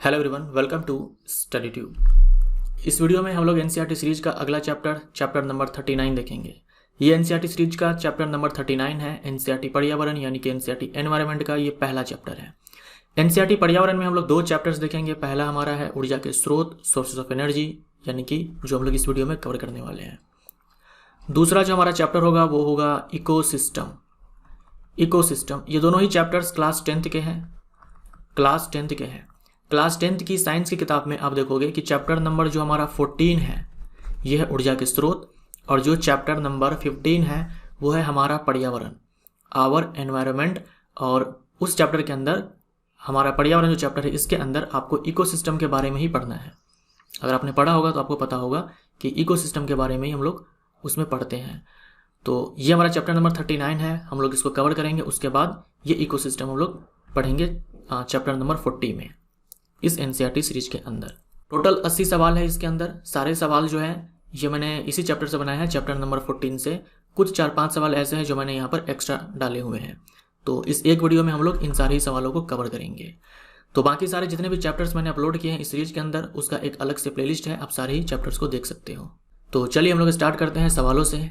Hello everyone, welcome to study tube. इस video में हम लोग एनसीईआरटी सीरीज का अगला चैप्टर नंबर 39 देखेंगे। ये एनसीईआरटी सीरीज का चैप्टर नंबर 39 है। एनसीईआरटी पर्यावरण यानी कि एनसीईआरटी एनवायरनमेंट का ये पहला चैप्टर है। एनसीईआरटी पर्यावरण में हम लोग दो चैप्टर्स देखेंगे। पहला हमारा है ऊर्जा के स्रोत, सोर्सेज ऑफ एनर्जी, यानी कि जो हम लोग इस वीडियो में कवर करने वाले हैं। दूसरा जो हमारा चैप्टर होगा वो होगा इकोसिस्टम। ये दोनों ही चैप्टर्स क्लास 10th के हैं। क्लास 10th की साइंस की किताब में आप देखोगे कि चैप्टर नंबर जो हमारा 14 है यह है ऊर्जा के स्रोत, और जो चैप्टर नंबर 15 है वो है हमारा पर्यावरण, आवर एनवायरनमेंट। और उस चैप्टर के अंदर हमारा पर्यावरण जो चैप्टर है इसके अंदर आपको इकोसिस्टम के बारे में ही पढ़ना है। अगर आपने पढ़ा होगा तो आपको पता होगा कि इकोसिस्टम के बारे में ही हम लोग उसमें पढ़ते हैं। तो ये हमारा चैप्टर नंबर 39 है, हम लोग इसको कवर करेंगे। उसके बाद ये इकोसिस्टम हम लोग पढ़ेंगे चैप्टर नंबर 40 में, इस एनसीईआरटी सीरीज के अंदर। टोटल 80 सवाल है इसके अंदर। सारे सवाल जो है ये मैंने इसी चैप्टर से बनाया है, चैप्टर नंबर 14 से। कुछ 4-5 सवाल ऐसे हैं जो मैंने यहाँ पर एक्स्ट्रा डाले हुए हैं। तो इस एक वीडियो में हम लोग इन सारे ही सवालों को कवर करेंगे। तो बाकी सारे जितने भी चैप्टर्स मैंने अपलोड किए हैं इस सीरीज के अंदर, उसका एक अलग से प्लेलिस्ट है, आप सारे ही चैप्टर्स को देख सकते हो। तो चलिए हम लोग स्टार्ट करते हैं सवालों से।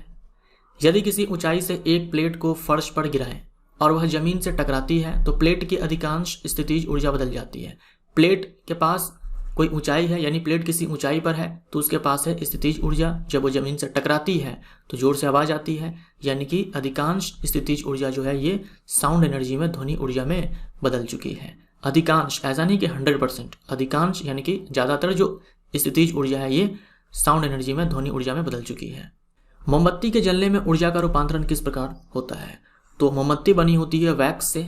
यदि किसी ऊंचाई से एक प्लेट को फर्श पर गिराएं और वह जमीन से टकराती है तो प्लेट की अधिकांश स्थितिज ऊर्जा बदल जाती है। प्लेट के पास कोई ऊंचाई है, यानी प्लेट किसी ऊंचाई पर है तो उसके पास है स्थितिज ऊर्जा। जब वो जमीन से टकराती है तो जोर से आवाज आती है, यानी कि अधिकांश स्थितिज ऊर्जा जो है ये साउंड एनर्जी में, ध्वनि ऊर्जा में बदल चुकी है। अधिकांश, ऐसा नहीं कि 100%, अधिकांश यानी कि ज्यादातर जो स्थितिज ऊर्जा है ये साउंड एनर्जी में, ध्वनि ऊर्जा में बदल चुकी है। मोमबत्ती के जलने में ऊर्जा का रूपांतरण किस प्रकार होता है? तो मोमबत्ती बनी होती है वैक्स से।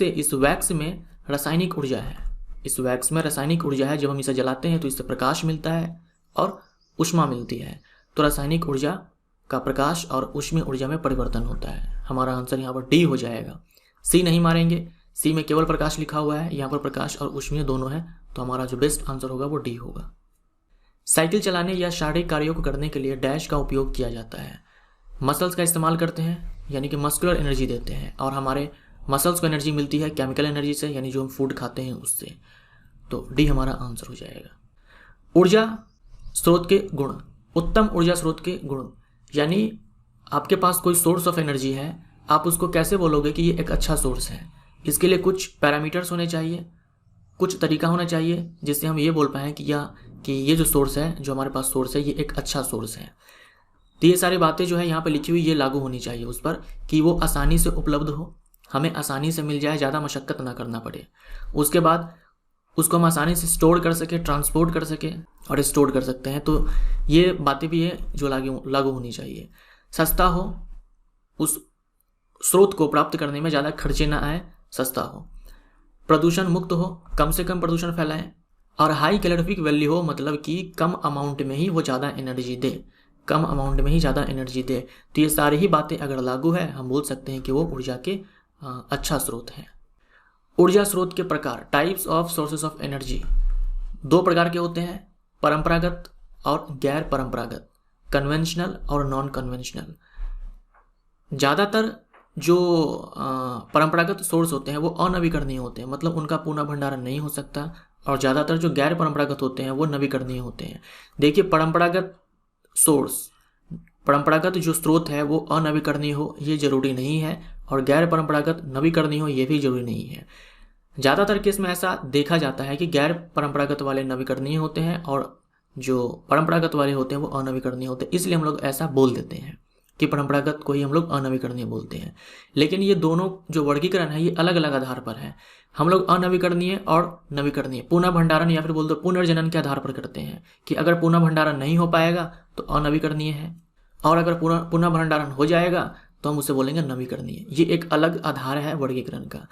इस वैक्स में रासायनिक ऊर्जा है। जब हम इसे जलाते हैं तो इससे प्रकाश मिलता है और ऊष्मा मिलती है। तो रासायनिक ऊर्जा का प्रकाश और ऊष्मीय ऊर्जा में परिवर्तन होता है। हमारा आंसर यहाँ पर डी हो जाएगा। सी नहीं मारेंगे, सी में केवल प्रकाश लिखा हुआ है, यहाँ पर प्रकाश और ऊष्मीय दोनों है। तो हमारा जो बेस्ट आंसर होगा वो डी होगा। साइकिल चलाने या शारीरिक कार्यों को करने के लिए डैश का उपयोग किया जाता है। मसल्स का इस्तेमाल करते हैं, यानी कि मस्कुलर एनर्जी देते हैं, और हमारे मसल्स को एनर्जी मिलती है केमिकल एनर्जी से, यानी जो हम फूड खाते हैं उससे। तो डी हमारा आंसर हो जाएगा। ऊर्जा स्रोत के गुण, उत्तम ऊर्जा स्रोत के गुण, यानी आपके पास कोई सोर्स ऑफ एनर्जी है, आप उसको कैसे बोलोगे कि ये एक अच्छा सोर्स है? इसके लिए कुछ पैरामीटर्स होने चाहिए, कुछ तरीका होना चाहिए जिससे हम ये बोल पाएँ कि ये जो सोर्स है, जो हमारे पास सोर्स है, ये एक अच्छा सोर्स है। तो ये सारी बातें जो है यहाँ पे लिखी हुई ये लागू होनी चाहिए उस पर, कि वो आसानी से उपलब्ध हो, हमें आसानी से मिल जाए, ज़्यादा मशक्क़त ना करना पड़े। उसके बाद उसको हम आसानी से स्टोर कर सके, ट्रांसपोर्ट कर सके और स्टोर कर सकते हैं। तो ये बातें भी है जो लागू होनी चाहिए। सस्ता हो, उस स्रोत को प्राप्त करने में ज़्यादा खर्चे ना आए, सस्ता हो। प्रदूषण मुक्त हो, कम से कम प्रदूषण फैलाएं। और हाई कैलोरीफिक वैल्यू हो, मतलब कि कम अमाउंट में ही वो ज़्यादा एनर्जी दे, तो ये सारी ही बातें अगर लागू है, हम बोल सकते हैं कि वो ऊर्जा के अच्छा स्रोत है। ऊर्जा स्रोत के प्रकार, types of sources of energy, 2 प्रकार के होते हैं, परंपरागत और गैर परंपरागत, कन्वेंशनल और नॉन कन्वेंशनल। ज़्यादातर जो परंपरागत सोर्स होते हैं वो अनवीकरणीय होते हैं, मतलब उनका पुनः भंडारण नहीं हो सकता। और ज़्यादातर जो गैर परंपरागत होते हैं वो नवीकरणीय होते हैं। देखिए, परंपरागत जो स्रोत है वो अनवीकरणीय हो ये जरूरी नहीं है, और गैर परंपरागत नवीकरणीय हो ये भी जरूरी नहीं है। ज़्यादातर केस में ऐसा देखा जाता है कि गैर परंपरागत वाले नवीकरणीय होते हैं और जो परंपरागत वाले होते हैं वो अनवीकरणीय होते हैं। इसलिए हम लोग ऐसा बोल देते हैं कि परंपरागत को ही हम लोग अनवीकरणीय बोलते हैं। लेकिन ये दोनों जो वर्गीकरण है ये अलग अलग आधार पर है। हम लोग अनवीकरणीय और नवीकरणीय, पुनः भंडारण या फिर बोल दो पुनर्जनन के आधार पर करते हैं, कि अगर पुनः भंडारण नहीं हो पाएगा तो अनवीकरणीय है, और अगर पुनः भंडारण हो जाएगा तो हम उसे बोलेंगे नवीकरणीय। ये एक अलग आधार है वर्गीकरण का।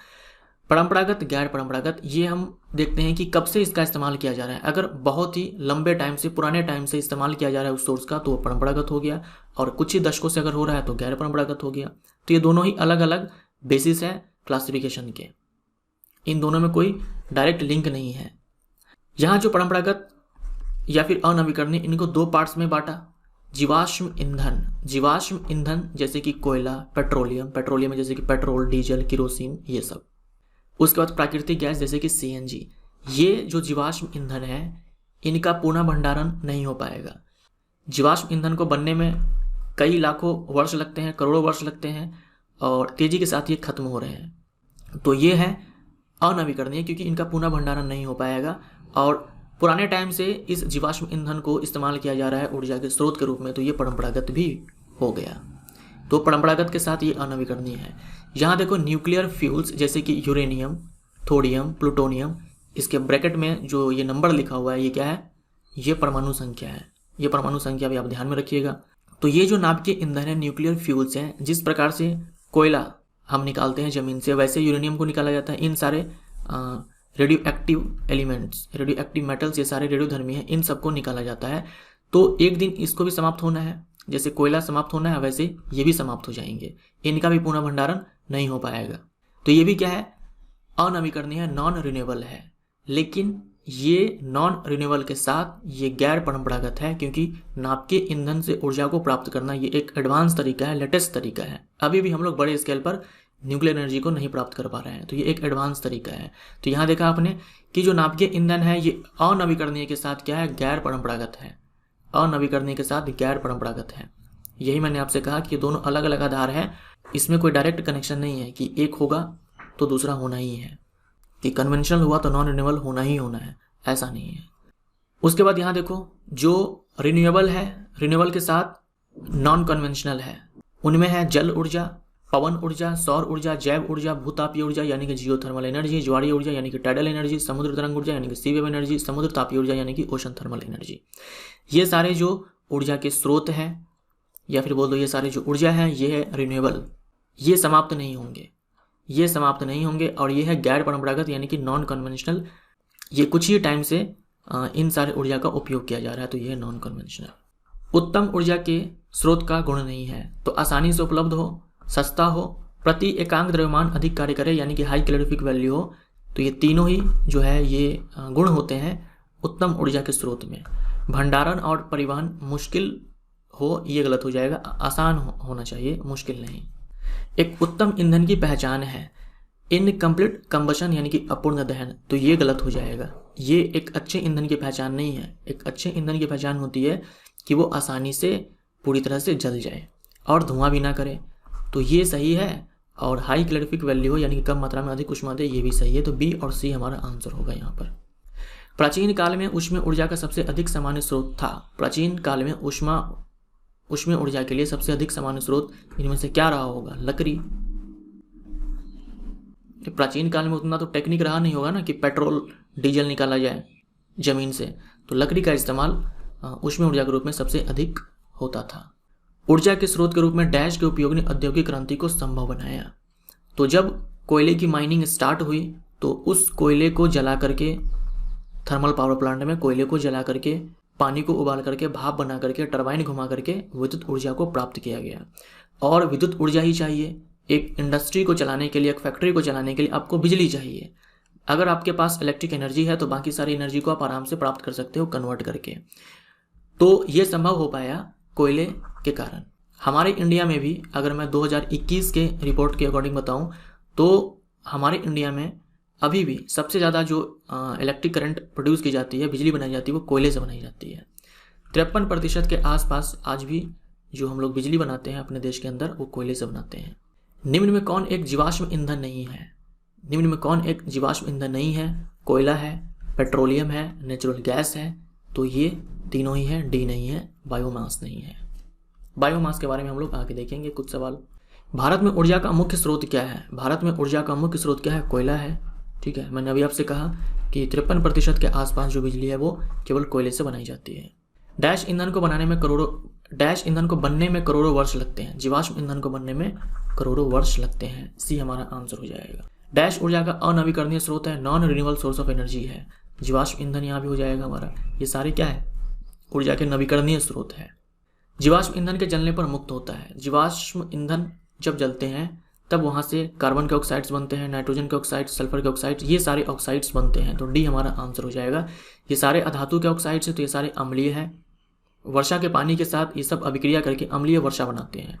परंपरागत, गैर परंपरागत, ये हम देखते हैं कि कब से इसका इस्तेमाल किया जा रहा है। अगर बहुत ही लंबे टाइम से, पुराने टाइम से इस्तेमाल किया जा रहा है उस सोर्स का तो वो परंपरागत हो गया, और कुछ ही दशकों से अगर हो रहा है तो गैर परंपरागत हो गया। तो ये दोनों ही अलग अलग बेसिस है क्लासिफिकेशन के, इन दोनों में कोई डायरेक्ट लिंक नहीं है। यहाँ जो परंपरागत या फिर अनवीकरणीय, इनको 2 पार्ट्स में बांटा। जीवाश्म ईंधन जैसे कि कोयला, पेट्रोलियम जैसे कि पेट्रोल, डीजल, केरोसिन, ये सब। उसके बाद प्राकृतिक गैस जैसे कि CNG, ये जो जीवाश्म ईंधन है इनका पुनः भंडारण नहीं हो पाएगा। जीवाश्म ईंधन को बनने में कई लाखों वर्ष लगते हैं, करोड़ों वर्ष लगते हैं और तेजी के साथ ये खत्म हो रहे हैं। तो ये है अनवीकरणीय, क्योंकि इनका पुनः भंडारण नहीं हो पाएगा और पुराने टाइम से इस जीवाश्म ईंधन को इस्तेमाल किया जा रहा है ऊर्जा के स्रोत के रूप में, तो ये परंपरागत भी हो गया। तो परंपरागत के साथ ये अनवीकरणीय है। यहाँ देखो न्यूक्लियर फ्यूल्स जैसे कि यूरेनियम, थोरियम, प्लूटोनियम, इसके ब्रैकेट में जो ये नंबर लिखा हुआ है ये क्या है, ये परमाणु संख्या है। ये परमाणु संख्या भी आप ध्यान में रखिएगा। तो ये जो नाभिकीय ईंधन है, न्यूक्लियर फ्यूल्स हैं, जिस प्रकार से कोयला हम निकालते हैं ज़मीन से, वैसे यूरेनियम को निकाला जाता है। इन सारे radio active elements, radio active metals, ये सारे रेडियोधर्मी हैं, इन सबको निकाला जाता है। तो एक दिन इसको भी समाप्त होना है, जैसे कोयला समाप्त होना है वैसे ये भी समाप्त हो जाएंगे, इनका भी पुनः भंडारण नहीं हो पाएगा। तो ये भी क्या है, अनवीकरणीय है, नॉन रिन्यूएबल है। लेकिन ये नॉन रिन्यूएबल के साथ ये गैर परंपरागत है, क्योंकि नाभिकीय ईंधन से ऊर्जा को प्राप्त करना ये एक एडवांस तरीका है, लेटेस्ट तरीका है। अभी भी हम लोग बड़े स्केल पर न्यूक्लियर एनर्जी को नहीं प्राप्त कर पा रहे हैं, तो ये एक एडवांस तरीका है। तो यहाँ देखा आपने कि जो नाभिकीय ईंधन है ये अनवीकरणीय के साथ क्या है, गैर परंपरागत है। अनवीकरणीय के साथ गैर परंपरागत है। यही मैंने आपसे कहा कि ये दोनों अलग अलग आधार हैं, इसमें कोई डायरेक्ट कनेक्शन नहीं है कि एक होगा तो दूसरा होना ही है, कि कन्वेंशनल हुआ तो नॉन रिन्यूएबल होना ही होना है, ऐसा नहीं है। उसके बाद यहाँ देखो जो रिन्यूएबल है, रिन्यूएबल के साथ नॉन कन्वेंशनल है, उनमें है जल ऊर्जा, पवन ऊर्जा, सौर ऊर्जा, जैव ऊर्जा, भूतापीय ऊर्जा यानी कि जियोथर्मल एनर्जी, ज्वारीय ऊर्जा यानी कि टाइडल एनर्जी, समुद्र तरंग ऊर्जा यानी कि सी वेव एनर्जी, समुद्र तापीय ऊर्जा यानी कि ओशन थर्मल एनर्जी। ये सारे जो ऊर्जा के स्रोत हैं, या फिर बोल दो ये सारे जो ऊर्जा है ये है रिन्यूएबल, ये समाप्त नहीं होंगे, ये समाप्त नहीं होंगे। और ये है गैर परंपरागत यानी कि नॉन कन्वेंशनल, ये कुछ ही टाइम से इन सारे ऊर्जा का उपयोग किया जा रहा है, तो ये है नॉन कन्वेंशनल। उत्तम ऊर्जा के स्रोत का गुण नहीं है, तो आसानी से उपलब्ध हो, सस्ता हो, प्रति एकांक द्रव्यमान अधिक कार्य करे यानी कि हाई कैलोरीफिक वैल्यू हो, तो ये तीनों ही जो है ये गुण होते हैं उत्तम ऊर्जा के स्रोत में। भंडारण और परिवहन मुश्किल हो ये गलत हो जाएगा, आसान होना चाहिए, मुश्किल नहीं। एक उत्तम ईंधन की पहचान है इनकम्प्लीट कंबशन यानी कि अपूर्ण दहन, तो ये गलत हो जाएगा। ये एक अच्छे ईंधन की पहचान नहीं है। एक अच्छे ईंधन की पहचान होती है कि वो आसानी से पूरी तरह से जल जाए और धुआं भी ना करे, तो ये सही है। और हाई कैलोरीफिक वैल्यू हो यानी कि कम मात्रा में अधिक ऊष्मा दे, ये भी सही है। तो बी और सी हमारा आंसर होगा यहाँ पर। प्राचीन काल में ऊष्मीय ऊर्जा का सबसे अधिक सामान्य स्रोत था। प्राचीन काल में ऊष्मीय ऊर्जा के लिए सबसे अधिक सामान्य स्रोत इनमें से क्या रहा होगा, लकड़ी। प्राचीन काल में उतना तो टेक्निक रहा नहीं होगा ना कि पेट्रोल डीजल निकाला जाए जमीन से, तो लकड़ी का इस्तेमाल ऊष्मीय ऊर्जा के रूप में सबसे अधिक होता था। ऊर्जा के स्रोत के रूप में डैश के उपयोग ने औद्योगिक क्रांति को संभव बनाया। तो जब कोयले की माइनिंग स्टार्ट हुई तो उस कोयले को जला करके, थर्मल पावर प्लांट में कोयले को जला करके, पानी को उबाल करके, भाप बना करके, टरबाइन घुमा करके विद्युत ऊर्जा को प्राप्त किया गया। और विद्युत ऊर्जा ही चाहिए एक इंडस्ट्री को चलाने के लिए, एक फैक्ट्री को चलाने के लिए आपको बिजली चाहिए। अगर आपके पास इलेक्ट्रिक एनर्जी है तो बाकी सारी एनर्जी को आप आराम से प्राप्त कर सकते हो कन्वर्ट करके। तो ये संभव हो पाया कोयले के कारण। हमारे इंडिया में भी अगर मैं 2021 के रिपोर्ट के अकॉर्डिंग बताऊं तो हमारे इंडिया में अभी भी सबसे ज़्यादा जो इलेक्ट्रिक करंट प्रोड्यूस की जाती है, बिजली बनाई जाती है, वो कोयले से बनाई जाती है। 53% के आसपास आज भी जो हम लोग बिजली बनाते हैं अपने देश के अंदर वो कोयले से बनाते हैं। निम्न में कौन एक जीवाश्म ईंधन नहीं है? निम्न में कौन एक जीवाश्म ईंधन नहीं है? कोयला है, पेट्रोलियम है, नेचुरल गैस है, तो ये तीनों ही हैं। डी नहीं है, बायोमास नहीं है। बायोमास के बारे में हम लोग आगे देखेंगे कुछ सवाल। भारत में ऊर्जा का मुख्य स्रोत क्या है? भारत में ऊर्जा का मुख्य स्रोत क्या है? कोयला है। ठीक है, मैंने अभी आपसे कहा कि 53% के आसपास जो बिजली है वो केवल कोयले से बनाई जाती है। डैश ईंधन को बनने में करोड़ों वर्ष लगते हैं। जीवाश्म ईंधन को बनने में करोड़ों वर्ष लगते हैं। सी हमारा आंसर हो जाएगा। डैश ऊर्जा का अनवीकरणीय स्रोत है, non renewable source of energy है। जीवाश्म ईंधन यहाँ भी हो जाएगा हमारा। ये सारे क्या है? ऊर्जा के नवीकरणीय स्रोत है। जीवाश्म ईंधन के जलने पर मुक्त होता है। जीवाश्म ईंधन जब जलते हैं तब वहाँ से कार्बन के ऑक्साइड्स बनते हैं, नाइट्रोजन के ऑक्साइड्स, सल्फर के ऑक्साइड्स, ये सारे ऑक्साइड्स बनते हैं। तो डी हमारा आंसर हो जाएगा। ये सारे अधातु के ऑक्साइड्स हैं, तो ये सारे अम्लीय हैं। वर्षा के पानी के साथ ये सब अभिक्रिया करके अम्लीय वर्षा बनाते हैं।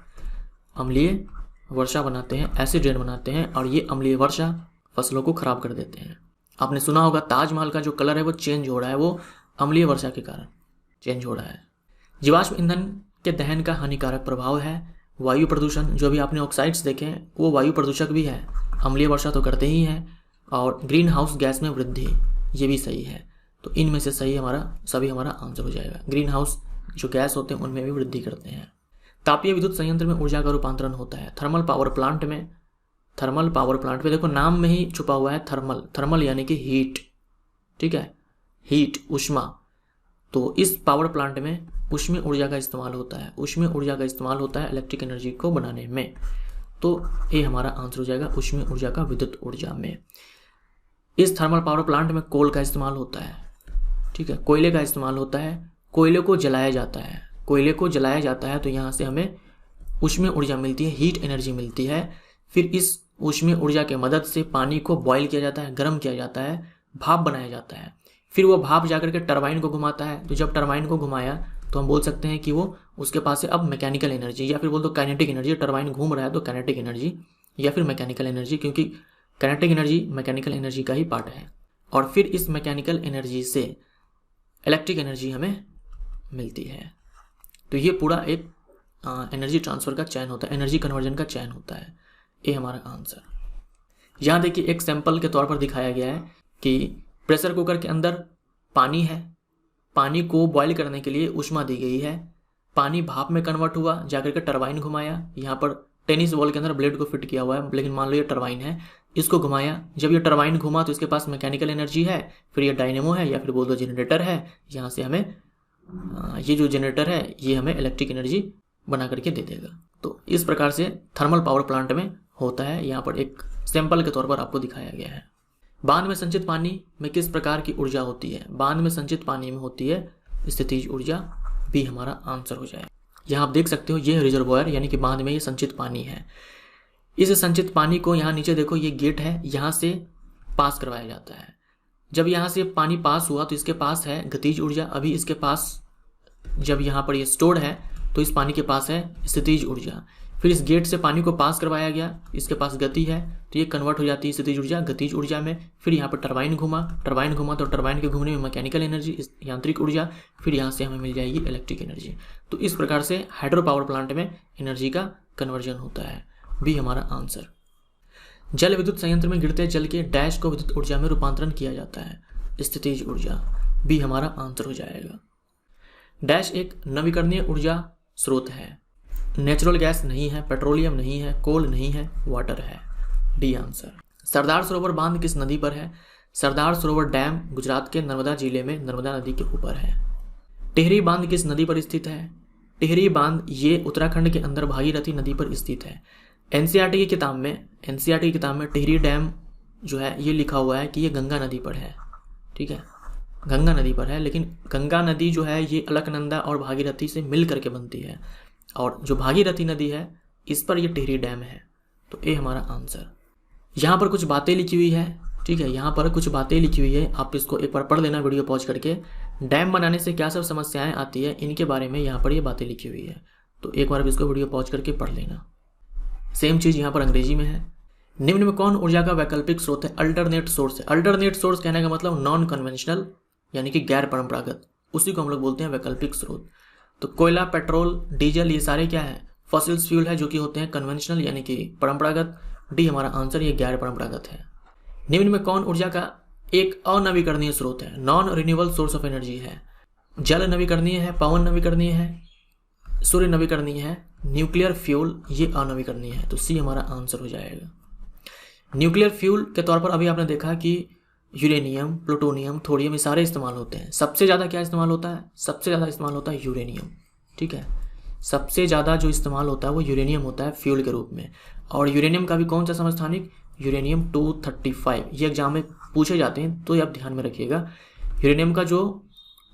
अम्लीय वर्षा बनाते हैं, एसिड रेन बनाते हैं, और ये अम्लीय वर्षा फसलों को खराब कर देते हैं। आपने सुना होगा ताजमहल का जो कलर है वो चेंज हो रहा है, वो अम्लीय वर्षा के कारण चेंज हो रहा है। जीवाश्म ईंधन के दहन का हानिकारक प्रभाव है वायु प्रदूषण। जो भी आपने ऑक्साइड्स देखे हैं वो वायु प्रदूषक भी है, अम्लीय वर्षा तो करते ही हैं। और ग्रीन हाउस गैस में वृद्धि, ये भी सही है। तो इनमें से सही सभी हमारा आंसर हो जाएगा। ग्रीन हाउस जो गैस होते हैं उनमें भी वृद्धि करते हैं। तापीय विद्युत संयंत्र में ऊर्जा का रूपांतरण होता है। थर्मल पावर प्लांट में देखो नाम में ही छुपा हुआ है थर्मल यानी कि हीट, ठीक है, हीट ऊष्मा। तो इस पावर प्लांट में ऊष्मीय ऊर्जा का इस्तेमाल होता है इलेक्ट्रिक एनर्जी को बनाने में। तो ये हमारा आंसर हो जाएगा ऊष्मीय ऊर्जा का विद्युत ऊर्जा में। इस थर्मल पावर प्लांट में कोल का इस्तेमाल होता है, ठीक है, कोयले का इस्तेमाल होता है। कोयले को जलाया जाता है तो यहाँ से हमें ऊष्मीय ऊर्जा मिलती है, हीट एनर्जी मिलती है। फिर इस ऊष्मीय ऊर्जा के मदद से पानी को बॉयल किया जाता है, गर्म किया जाता है, भाप बनाया जाता है। फिर वो भाप जाकर के टरबाइन को घुमाता है। तो जब टरबाइन को घुमाया तो हम बोल सकते हैं कि वो उसके पास से अब मैकेनिकल एनर्जी या फिर बोल दो काइनेटिक एनर्जी। टरबाइन घूम रहा है तो काइनेटिक एनर्जी या फिर मैकेनिकल एनर्जी, क्योंकि काइनेटिक एनर्जी मैकेनिकल एनर्जी का ही पार्ट है। और फिर इस मैकेनिकल एनर्जी से इलेक्ट्रिक एनर्जी हमें मिलती है। तो ये पूरा एक एनर्जी ट्रांसफर का चैन होता है, एनर्जी कन्वर्जन का चैन होता है। ये हमारा आंसर। यहाँ देखिए एक सैंपल के तौर पर दिखाया गया है कि प्रेशर कुकर के अंदर पानी है, पानी को बॉयल करने के लिए ऊष्मा दी गई है। पानी भाप में कन्वर्ट हुआ, जाकर के टरबाइन घुमाया। यहाँ पर टेनिस बॉल के अंदर ब्लेड को फिट किया हुआ है, लेकिन मान लो ये टरबाइन है, इसको घुमाया। जब ये टरबाइन घुमा तो इसके पास मैकेनिकल एनर्जी है। फिर ये डायनेमो है या फिर बोल दो जनरेटर है। यहाँ से हमें ये जो जनरेटर है ये हमें इलेक्ट्रिक एनर्जी बना करके दे देगा। तो इस प्रकार से थर्मल पावर प्लांट में होता है। यहाँ पर एक सैंपल के तौर पर आपको दिखाया गया है। बांध में संचित पानी में किस प्रकार की ऊर्जा होती है? बांध में संचित पानी में होती है स्थितिज ऊर्जा, भी हमारा आंसर हो जाए। यहाँ आप देख सकते हो ये रिजर्वोयर यानी कि बांध में ये संचित पानी है। इस संचित पानी को यहाँ नीचे देखो ये गेट है, यहाँ से पास करवाया जाता है। जब यहाँ से पानी पास हुआ तो इसके पास है गतिज ऊर्जा। अभी इसके पास जब यहाँ पर ये स्टोर्ड है तो इस पानी के पास है स्थितिज ऊर्जा। फिर इस गेट से पानी को पास करवाया गया, इसके पास गति है तो ये कन्वर्ट हो जाती है स्थितिज ऊर्जा गतिज ऊर्जा में। फिर यहाँ पर टरबाइन घुमा तो टरबाइन के घूमने में मैकेनिकल एनर्जी, यांत्रिक ऊर्जा। फिर यहाँ से हमें मिल जाएगी इलेक्ट्रिक एनर्जी। तो इस प्रकार से हाइड्रो पावर प्लांट में एनर्जी का कन्वर्जन होता है, भी हमारा आंसर। जल विद्युत संयंत्र में गिरते जल के डैश को विद्युत ऊर्जा में रूपांतरण किया जाता है, स्थितिज ऊर्जा, भी हमारा आंसर हो जाएगा। डैश एक नवीकरणीय ऊर्जा स्रोत है। नेचुरल गैस नहीं है, पेट्रोलियम नहीं है, कोल नहीं है, वाटर है, डी आंसर। सरदार सरोवर बांध किस नदी पर है? सरदार सरोवर डैम गुजरात के नर्मदा जिले में नर्मदा नदी के ऊपर है। टिहरी बांध किस नदी पर स्थित है? टिहरी बांध ये उत्तराखंड के अंदर भागीरथी नदी पर स्थित है। एनसीईआरटी की किताब में टिहरी डैम जो है ये लिखा हुआ है कि ये गंगा नदी पर है, ठीक है, गंगा नदी पर है। लेकिन गंगा नदी जो है ये अलकनंदा और भागीरथी से मिल करके बनती है, और जो भागीरथी नदी है इस पर ये टिहरी डैम है। तो ये हमारा आंसर। यहाँ पर कुछ बातें लिखी हुई है, ठीक है, यहाँ पर कुछ बातें लिखी हुई है, आप इसको एक बार पढ़ लेना वीडियो पॉज करके। डैम बनाने से क्या सब समस्याएं आती है इनके बारे में यहाँ पर ये बातें लिखी हुई है। तो एक बार इसको वीडियो पॉज करके पढ़ लेना। सेम चीज़ यहाँ पर अंग्रेजी में है। निम्न में कौन ऊर्जा का वैकल्पिक स्रोत है? अल्टरनेट सोर्स है। अल्टरनेट सोर्स कहने का मतलब नॉन कन्वेंशनल यानी कि गैर परंपरागत, उसी को हम लोग बोलते हैं वैकल्पिक स्रोत। तो कोयला, पेट्रोल, डीजल ये सारे क्या है? फॉसिल्स फ्यूल है, जो कि होते हैं कन्वेंशनल यानी कि परंपरागत, डी हमारा आंसर, ये गैर परंपरागत है। निम्न में कौन ऊर्जा का एक अनवीकरणीय स्रोत है? Non renewable source of energy है। जल नवीकरणीय है, पवन नवीकरणीय है, सूर्य नवीकरणीय है, न्यूक्लियर फ्यूल ये अनवीकरणीय है। तो सी हमारा आंसर हो जाएगा। न्यूक्लियर फ्यूल के तौर पर अभी आपने देखा कि यूरेनियम, प्लूटोनियम, थोरियम ये सारे इस्तेमाल होते हैं। सबसे ज़्यादा क्या इस्तेमाल होता है? सबसे ज़्यादा इस्तेमाल होता है यूरेनियम, ठीक है, सबसे ज़्यादा जो इस्तेमाल होता है वो यूरेनियम होता है फ्यूल के रूप में। और यूरेनियम का भी कौन सा समस्थानिक? यूरेनियम 235, ये एग्जाम में पूछे जाते हैं तो ये आप ध्यान में रखिएगा। यूरेनियम का जो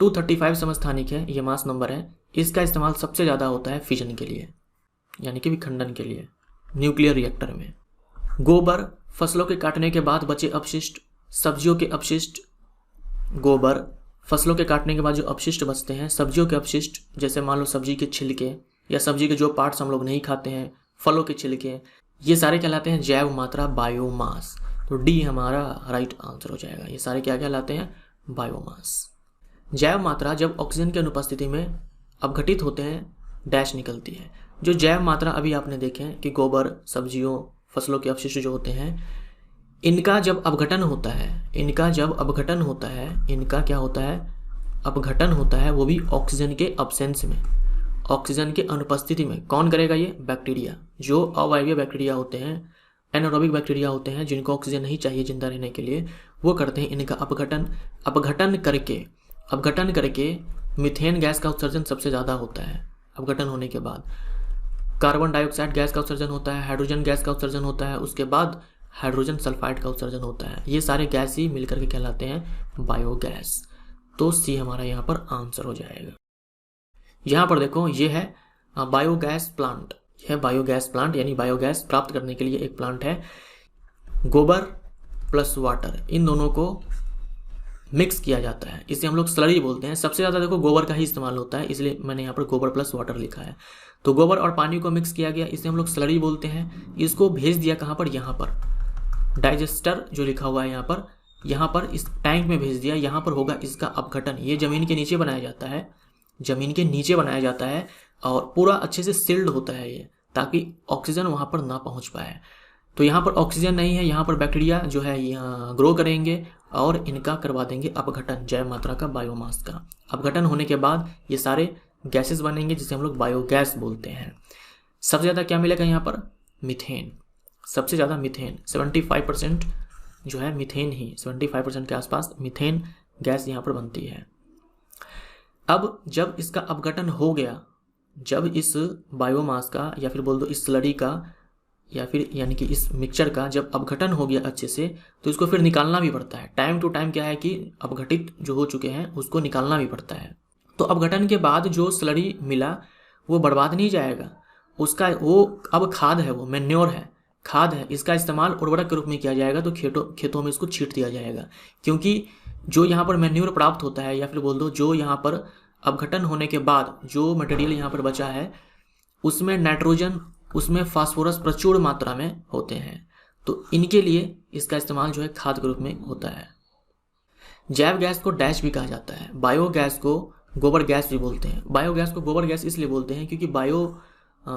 235 समस्थानिक है, ये मास नंबर है, इसका इस्तेमाल सबसे ज़्यादा होता है फिजन के लिए यानी कि विखंडन के लिए न्यूक्लियर रिएक्टर में। गोबर, फसलों के काटने के बाद बचे अपशिष्ट, सब्जियों के अपशिष्ट। गोबर, फसलों के काटने के बाद जो अपशिष्ट बचते हैं, सब्जियों के अपशिष्ट, जैसे मान लो सब्जी के छिलके या सब्जी के जो पार्ट्स हम लोग नहीं खाते हैं, फलों के छिलके, ये सारे कहलाते हैं जैव मात्रा, बायोमास। तो डी हमारा राइट आंसर हो जाएगा। ये सारे क्या कहलाते हैं? बायोमास। जैव मात्रा जब ऑक्सीजन की अनुपस्थिति में अपघटित होते हैं डैश निकलती है। जो जैव मात्रा अभी आपने देखे कि गोबर, सब्जियों, फसलों के अवशिष्ट जो होते हैं, इनका जब अपघटन होता है, इनका क्या होता है? अपघटन होता है, वो भी ऑक्सीजन के अब्सेंस में, ऑक्सीजन के अनुपस्थिति में। कौन करेगा? ये बैक्टीरिया। जो अवायवीय बैक्टीरिया होते हैं, एनारोबिक बैक्टीरिया होते हैं, जिनको ऑक्सीजन नहीं चाहिए जिंदा रहने के लिए, वो करते हैं इनका अपघटन करके मीथेन गैस का उत्सर्जन सबसे ज़्यादा होता है। अपघटन होने के बाद कार्बन डाइऑक्साइड गैस का उत्सर्जन होता है, हाइड्रोजन गैस का उत्सर्जन होता है, उसके बाद हाइड्रोजन सल्फाइड का उत्सर्जन होता है। ये सारे गैस ही मिलकर के कहलाते हैं बायोगैस। तो सी हमारा यहाँ पर आंसर हो जाएगा। यहाँ पर देखो, ये है बायोगैस प्लांट। यह है बायोगैस प्लांट, यानी बायोगैस प्राप्त करने के लिए एक प्लांट है। गोबर प्लस वाटर, इन दोनों को मिक्स किया जाता है, इसे हम लोग स्लरी बोलते हैं। सबसे ज़्यादा देखो गोबर का ही इस्तेमाल होता है, इसलिए मैंने यहाँ पर गोबर प्लस वाटर लिखा है। तो गोबर और पानी को मिक्स किया गया, इसे हम लोग स्लरी बोलते हैं। इसको भेज दिया कहाँ पर? यहाँ पर डाइजेस्टर जो लिखा हुआ है यहाँ पर इस टैंक में भेज दिया। यहाँ पर होगा इसका अपघटन। ये ज़मीन के नीचे बनाया जाता है, और पूरा अच्छे से सील्ड होता है ये, ताकि ऑक्सीजन वहाँ पर ना पहुँच पाए। तो यहाँ पर ऑक्सीजन नहीं है, यहाँ पर बैक्टीरिया जो है यहाँ ग्रो करेंगे और इनका करवा देंगे अपघटन, जैव मात्रा का, बायोमास का। अपघटन होने के बाद ये सारे गैसेस बनेंगे, जिसे हम लोग बायोगैस बोलते हैं। सबसे ज़्यादा क्या मिलेगा यहाँ पर? मीथेन। सबसे ज़्यादा मीथेन, 75% जो है मीथेन ही, 75% के आसपास मीथेन गैस यहाँ पर बनती है। अब जब इसका अपघटन हो गया, जब इस बायोमास का, या फिर बोल दो इस स्लरी का, या फिर यानी कि इस मिक्सचर का जब अपघटन हो गया अच्छे से, तो इसको फिर निकालना भी पड़ता है। टाइम टू टाइम क्या है कि अपघटित जो हो चुके हैं उसको निकालना भी पड़ता है। तो अपघटन के बाद जो स्लरी मिला वो बर्बाद नहीं जाएगा, उसका वो अब खाद है, वो मैन्योर है, खाद है। इसका इस्तेमाल उर्वरक के रूप में किया जाएगा। तो खेतों में इसको छीट दिया जाएगा, क्योंकि जो यहाँ पर मैन्योर प्राप्त होता है, या फिर बोल दो जो यहाँ पर अपघटन होने के बाद जो मटेरियल यहाँ पर बचा है, उसमें नाइट्रोजन, उसमें फास्फोरस प्रचुर मात्रा में होते हैं। तो इनके लिए इसका इस्तेमाल जो है खाद के रूप में होता है। जैव गैस को डैश भी कहा जाता है। बायोगैस को गोबर गैस भी बोलते हैं। बायोगैस को गोबर गैस इसलिए बोलते हैं क्योंकि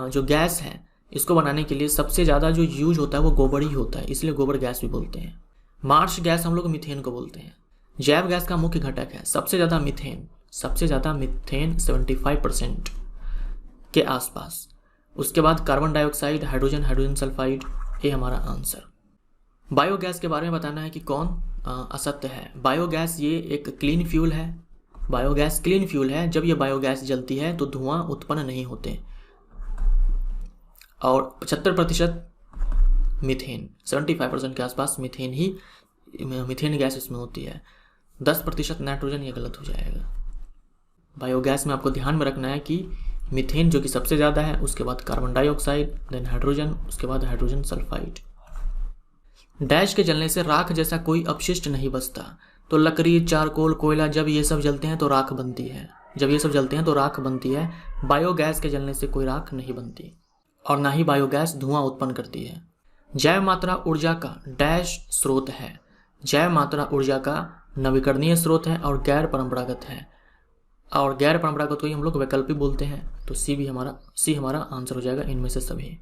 जो गैस है, इसको बनाने के लिए सबसे ज़्यादा जो यूज होता है वो गोबर ही होता है, इसलिए गोबर गैस भी बोलते हैं। मार्श गैस हम लोग मीथेन को बोलते हैं। जैव गैस का मुख्य घटक है सबसे ज़्यादा मीथेन 75% के आसपास। उसके बाद कार्बन डाइऑक्साइड, हाइड्रोजन सल्फाइड, ये हमारा आंसर। बायोगैस के बारे में बताना है कि कौन असत्य है। बायोगैस ये एक क्लीन फ्यूल है। बायोगैस क्लीन फ्यूल है। जब ये बायोगैस जलती है तो धुआं उत्पन्न नहीं होते, और 75% मीथेन, 75% के आसपास मीथेन गैस इसमें होती है। 10% नाइट्रोजन, ये गलत हो जाएगा। बायोगैस में आपको ध्यान में रखना है कि मीथेन जो कि सबसे ज़्यादा है, उसके बाद कार्बन डाइऑक्साइड, देन हाइड्रोजन, उसके बाद हाइड्रोजन सल्फाइड। डैश के जलने से राख जैसा कोई अपशिष्ट नहीं बचता। तो लकड़ी, चारकोल, कोयला, जब ये सब जलते हैं तो राख बनती है। बायोगैस के जलने से कोई राख नहीं बनती, और ना ही बायोगैस धुआं उत्पन्न करती है। जैव मात्रा ऊर्जा का डैश स्रोत है। जैव मात्रा ऊर्जा का नवीकरणीय स्रोत है और गैर परंपरागत है, और गैर परंपरागत को ही हम लोग वैकल्पिक बोलते हैं। तो सी हमारा आंसर हो जाएगा इनमें से सभी।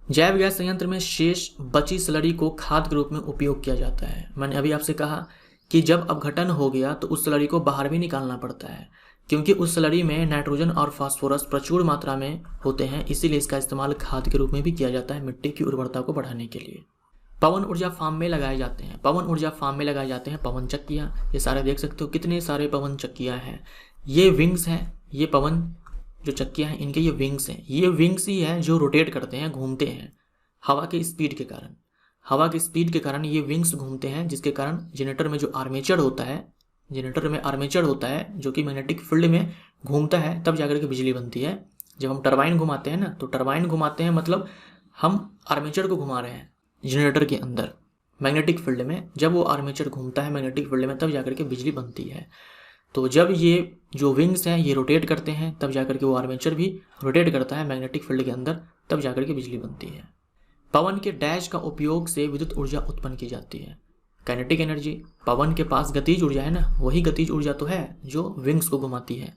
जैव गैस संयंत्र में शेष बची स्लरी को खाद के रूप में उपयोग किया जाता है। मैंने अभी आपसे कहा कि जब अपघटन हो गया तो उस स्लरी को बाहर भी निकालना पड़ता है, क्योंकि उस स्लरी में नाइट्रोजन और फास्फोरस प्रचुर मात्रा में होते हैं। इसीलिए इसका इस्तेमाल खाद के रूप में भी किया जाता है, मिट्टी की उर्वरता को बढ़ाने के लिए। पवन ऊर्जा फार्म में लगाए जाते हैं। पवन चक्कियाँ, ये सारे देख सकते हो कितने सारे पवन चक्कियाँ हैं। ये विंग्स हैं, ये पवन जो चक्कियाँ हैं इनके ये विंग्स हैं। ये विंग्स ही हैं जो रोटेट करते हैं, घूमते हैं हवा के स्पीड के कारण ये विंग्स घूमते हैं, जिसके कारण जनरेटर में जो आर्मेचर होता है जो कि मैग्नेटिक फील्ड में घूमता है, तब जाकर के बिजली बनती है। जब हम टरबाइन घुमाते हैं ना, तो टरबाइन घुमाते हैं मतलब हम आर्मेचर को घुमा रहे हैं जनरेटर के अंदर मैग्नेटिक फील्ड में। जब वो आर्मेचर घूमता है मैग्नेटिक फील्ड में, तब जाकर के बिजली बनती है। तो जब ये जो विंग्स हैं ये रोटेट करते हैं, तब जाकर के वो आर्मेचर भी रोटेट करता है मैग्नेटिक फील्ड के अंदर, तब जाकर के बिजली बनती है। पवन के डैश का उपयोग से विद्युत ऊर्जा उत्पन्न की जाती है। काइनेटिक एनर्जी, पवन के पास गतिज ऊर्जा है ना, वही गतिज ऊर्जा तो है जो विंग्स को घुमाती है।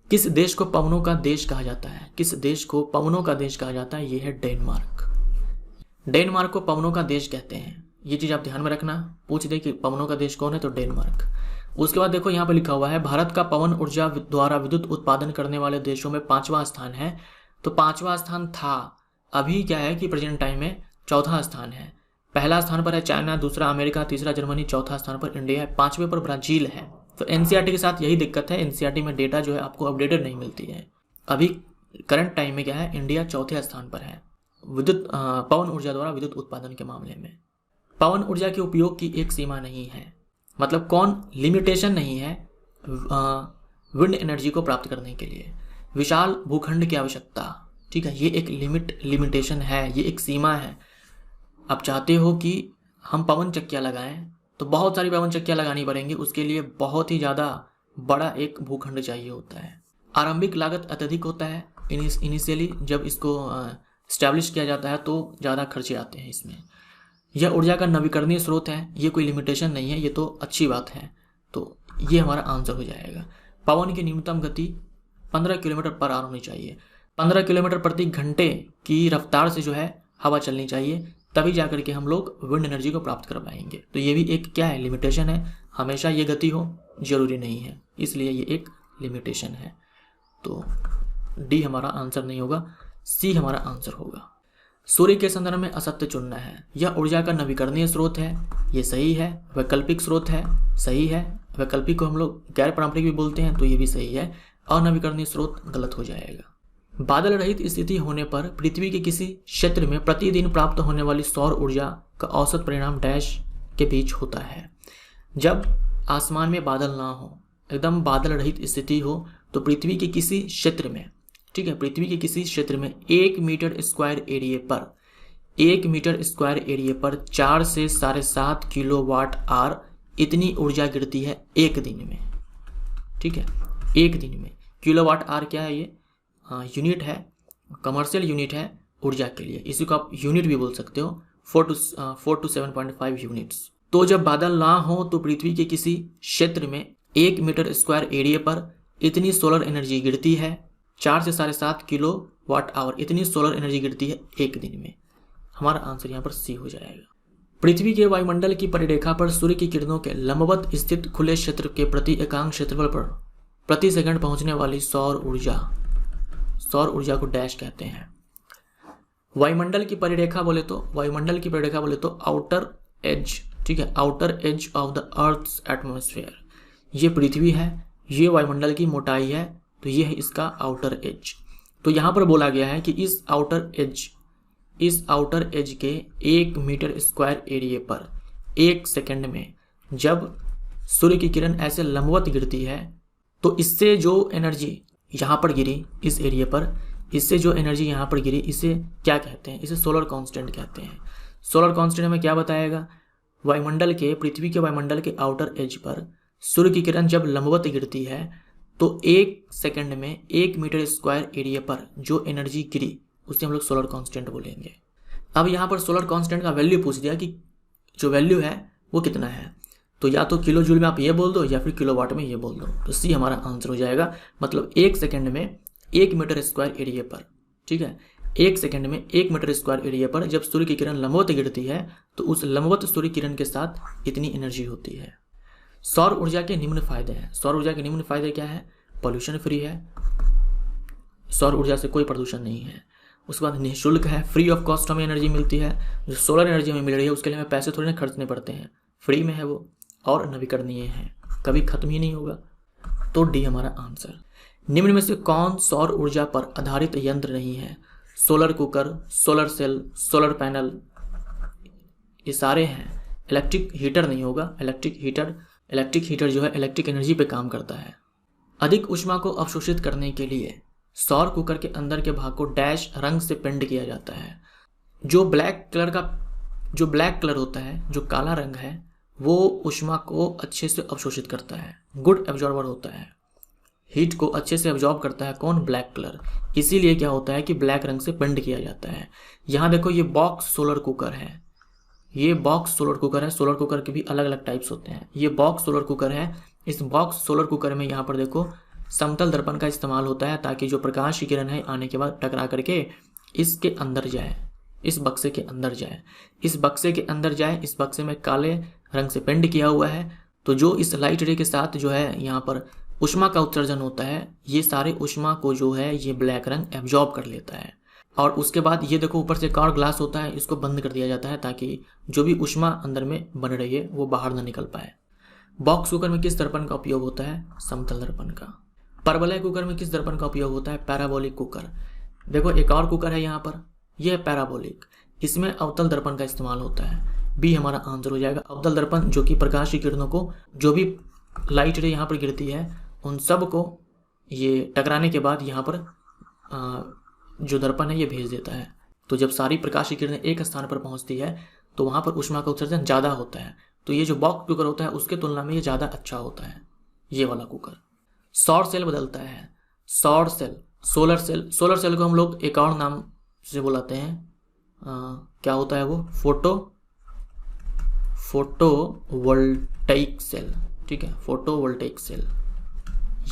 किस देश को पवनों का देश कहा जाता है? किस देश को पवनों का देश कहा जाता है? ये है डेनमार्क। डेनमार्क को पवनों का देश कहते हैं। ये चीज आप ध्यान में रखना, पूछ दे कि पवनों का देश कौन है तो डेनमार्क। उसके बाद देखो यहाँ पे लिखा हुआ है भारत का पवन ऊर्जा द्वारा विद्युत उत्पादन करने वाले देशों में 5वां स्थान है। तो 5वां स्थान था, अभी क्या है कि प्रेजेंट टाइम में 4था स्थान है। पहला स्थान पर है चाइना, दूसरा अमेरिका, तीसरा जर्मनी, चौथा स्थान पर इंडिया है, 5वें पर ब्राजील है। तो एनसीईआरटी के साथ यही दिक्कत है, एनसीईआरटी में डेटा जो है आपको अपडेटेड नहीं मिलती है। अभी करंट टाइम में क्या है, इंडिया 4थे स्थान पर है विद्युत पवन ऊर्जा द्वारा विद्युत उत्पादन के मामले में। पवन ऊर्जा के उपयोग की एक सीमा नहीं है, मतलब कौन लिमिटेशन नहीं है विंड एनर्जी को प्राप्त करने के लिए। विशाल भूखंड की आवश्यकता, ठीक है, ये एक लिमिटेशन है, ये एक सीमा है। आप चाहते हो कि हम पवन चक्कियाँ लगाएं तो बहुत सारी पवन चक्कियाँ लगानी पड़ेंगी, उसके लिए बहुत ही ज़्यादा बड़ा एक भूखंड चाहिए होता है। आरंभिक लागत अत्यधिक होता है, इनिशियली जब इसको स्टैब्लिश किया जाता है तो ज़्यादा खर्चे आते हैं इसमें। यह ऊर्जा का नवीकरणीय स्रोत है, ये कोई लिमिटेशन नहीं है, ये तो अच्छी बात है। तो ये हमारा आंसर हो जाएगा। पवन की न्यूनतम गति 15 किलोमीटर पर आवर होनी चाहिए। 15 किलोमीटर प्रति घंटे की रफ्तार से जो है हवा चलनी चाहिए, तभी जाकर के हम लोग विंड एनर्जी को प्राप्त कर पाएंगे। तो ये भी एक क्या है, लिमिटेशन है। हमेशा ये गति हो जरूरी नहीं है, इसलिए ये एक लिमिटेशन है। तो डी हमारा आंसर नहीं होगा, सी हमारा आंसर होगा। सूर्य के संदर्भ में असत्य चुनना है। यह ऊर्जा का नवीकरणीय स्रोत है, ये सही है। वैकल्पिक स्रोत है, सही है। वैकल्पिक को हम लोग गैर पारंपरिक भी बोलते हैं, तो ये भी सही है। अनवीकरणीय स्रोत गलत हो जाएगा। बादल रहित स्थिति होने पर पृथ्वी के किसी क्षेत्र में प्रतिदिन प्राप्त होने वाली सौर ऊर्जा का औसत परिणाम डैश के बीच होता है। जब आसमान में बादल ना हो, एकदम बादल रहित स्थिति हो, तो पृथ्वी के किसी क्षेत्र में, ठीक है, पृथ्वी के किसी क्षेत्र में 1 मीटर स्क्वायर एरिया पर 1 मीटर स्क्वायर एरिया पर 4 से 7.5 किलोवाट आवर इतनी ऊर्जा गिरती है एक दिन में। ठीक है, एक दिन में। किलोवाट आवर क्या है? ये यूनिट है, कमर्शियल यूनिट है ऊर्जा के लिए। इसी को आप यूनिट भी बोल सकते हो, 4 to 7.5 यूनिट्स। तो जब बादल ना हो तो पृथ्वी के किसी क्षेत्र में 1 मीटर स्क्वायर एरिया पर इतनी सोलर एनर्जी गिरती है, 4 से 7.5 किलोवाट आवर इतनी सोलर एनर्जी गिरती है एक दिन में। हमारा आंसर यहाँ पर सी हो जाएगा। पृथ्वी के वायुमंडल की परिरेखा पर सूर्य की किरणों के लंबवत स्थित खुले क्षेत्र के प्रति एकांक क्षेत्रफल पर प्रति सेकंड पहुंचने वाली सौर ऊर्जा को डैश कहते हैं। वायुमंडल की परिरेखा बोले तो आउटर एज, ठीक है, outer edge of the earth's atmosphere. ये पृथ्वी है, ये वायुमंडल की मोटाई है, तो ये है इसका आउटर एज। तो यहाँ पर बोला गया है कि इस आउटर एज के 1 मीटर स्क्वायर एरिया पर 1 सेकंड में जब सूर्य की किरण ऐसे लंबवत गिरती है, तो इससे जो एनर्जी यहाँ पर गिरी इस एरिया पर, इससे जो एनर्जी यहाँ पर गिरी, इसे क्या कहते हैं? इसे सोलर कांस्टेंट कहते हैं। सोलर कांस्टेंट में क्या बताएगा? पृथ्वी के वायुमंडल के आउटर एज पर सूर्य की किरण जब लंबवत गिरती है तो 1 सेकंड में 1 मीटर स्क्वायर एरिया पर जो एनर्जी गिरी उसे हम लोग सोलर कांस्टेंट बोलेंगे। अब यहाँ पर सोलर कांस्टेंट का वैल्यू पूछ दिया कि जो वैल्यू है वो कितना है, तो या तो किलो जूल में आप ये बोल दो या फिर किलोवाट में ये बोल दो। तो सी हमारा आंसर हो जाएगा। मतलब 1 सेकंड में 1 मीटर स्क्वायर एरिया पर, ठीक है, 1 सेकंड में 1 मीटर स्क्वायर एरिया पर जब सूर्य की किरण लंबवत गिरती है तो उस लंबवत सूर्य किरण के साथ इतनी एनर्जी होती है। सौर ऊर्जा के निम्न फायदे हैं। सौर ऊर्जा के निम्न फायदे क्या है? पॉल्यूशन फ्री है, सौर ऊर्जा से कोई प्रदूषण नहीं है। उसके बाद निःशुल्क है, फ्री ऑफ कॉस्ट हमें एनर्जी मिलती है। जो सोलर एनर्जी हमें मिल रही है उसके लिए हमें पैसे थोड़ी ना खर्चने पड़ते हैं, फ्री में है वो, और नवीकरणीय है, कभी खत्म ही नहीं होगा। तो डी हमारा आंसर। निम्न में से कौन सौर ऊर्जा पर आधारित यंत्र नहीं है? Solar cooker, solar cell, solar panel, ये सारे हैं। इलेक्ट्रिक हीटर नहीं होगा। इलेक्ट्रिक हीटर जो है इलेक्ट्रिक एनर्जी पे काम करता है। अधिक ऊष्मा को अवशोषित करने के लिए सौर कुकर के अंदर के भाग को डैश रंग से पेंट किया जाता है। जो ब्लैक कलर होता है, जो काला रंग है, वो ऊष्मा को अच्छे से अवशोषित करता है, गुड एब्जॉर्बर होता है। हीट को अच्छे से अब्जॉर्ब करता है कौन, ब्लैक कलर। इसीलिए क्या होता है कि ब्लैक रंग से पेंट किया जाता है। यहाँ देखो ये बॉक्स सोलर कुकर है, ये बॉक्स सोलर कुकर है। सोलर कुकर के भी अलग अलग टाइप्स होते हैं। ये बॉक्स सोलर कुकर है। इस बॉक्स सोलर कुकर में यहाँ पर देखो समतल दर्पण का इस्तेमाल होता है ताकि जो प्रकाश की किरण है आने के बाद टकरा करके इसके अंदर जाए, इस बक्से के अंदर जाए, इस बक्से के अंदर जाए। इस बक्से में काले रंग से पेंट किया हुआ है। तो जो इस लाइट रे के साथ जो है यहाँ पर ऊष्मा का उत्सर्जन होता है, ये सारे ऊष्मा को जो है ये ब्लैक रंग एब्जॉर्ब कर लेता है। और उसके बाद ये देखो ऊपर से एक और ग्लास होता है, इसको बंद कर दिया जाता है ताकि जो भी ऊष्मा अंदर में बन रही है वो बाहर ना निकल पाए। बॉक्स कुकर में किस दर्पण का उपयोग होता है, समतल दर्पण का। परवलय कुकर में किस दर्पण का उपयोग होता है, पैराबोलिक कुकर। देखो एक और कुकर है यहाँ पर, यह है पैराबोलिक, इसमें अवतल दर्पण का इस्तेमाल होता है। बी हमारा आंसर हो जाएगा। अवतल दर्पण जो कि प्रकाश की किरणों को, जो भी लाइट रे यहाँ पर गिरती है उन सब को ये टकराने के बाद यहाँ पर जो दर्पण है ये भेज देता है। तो जब सारी प्रकाश की किरणें एक स्थान पर पहुँचती है तो वहाँ पर ऊष्मा का उत्सर्जन ज़्यादा होता है। तो ये जो बॉक्स कुकर होता है उसके तुलना में ये ज़्यादा अच्छा होता है, ये वाला कुकर। सौर सेल बदलता है, सौर cell, solar cell. Solar cell को हम लोग एक और नाम से बुलाते हैं, क्या होता है वो, फोटोवोल्टाइक सेल। ठीक है, फोटोवोल्टाइक सेल,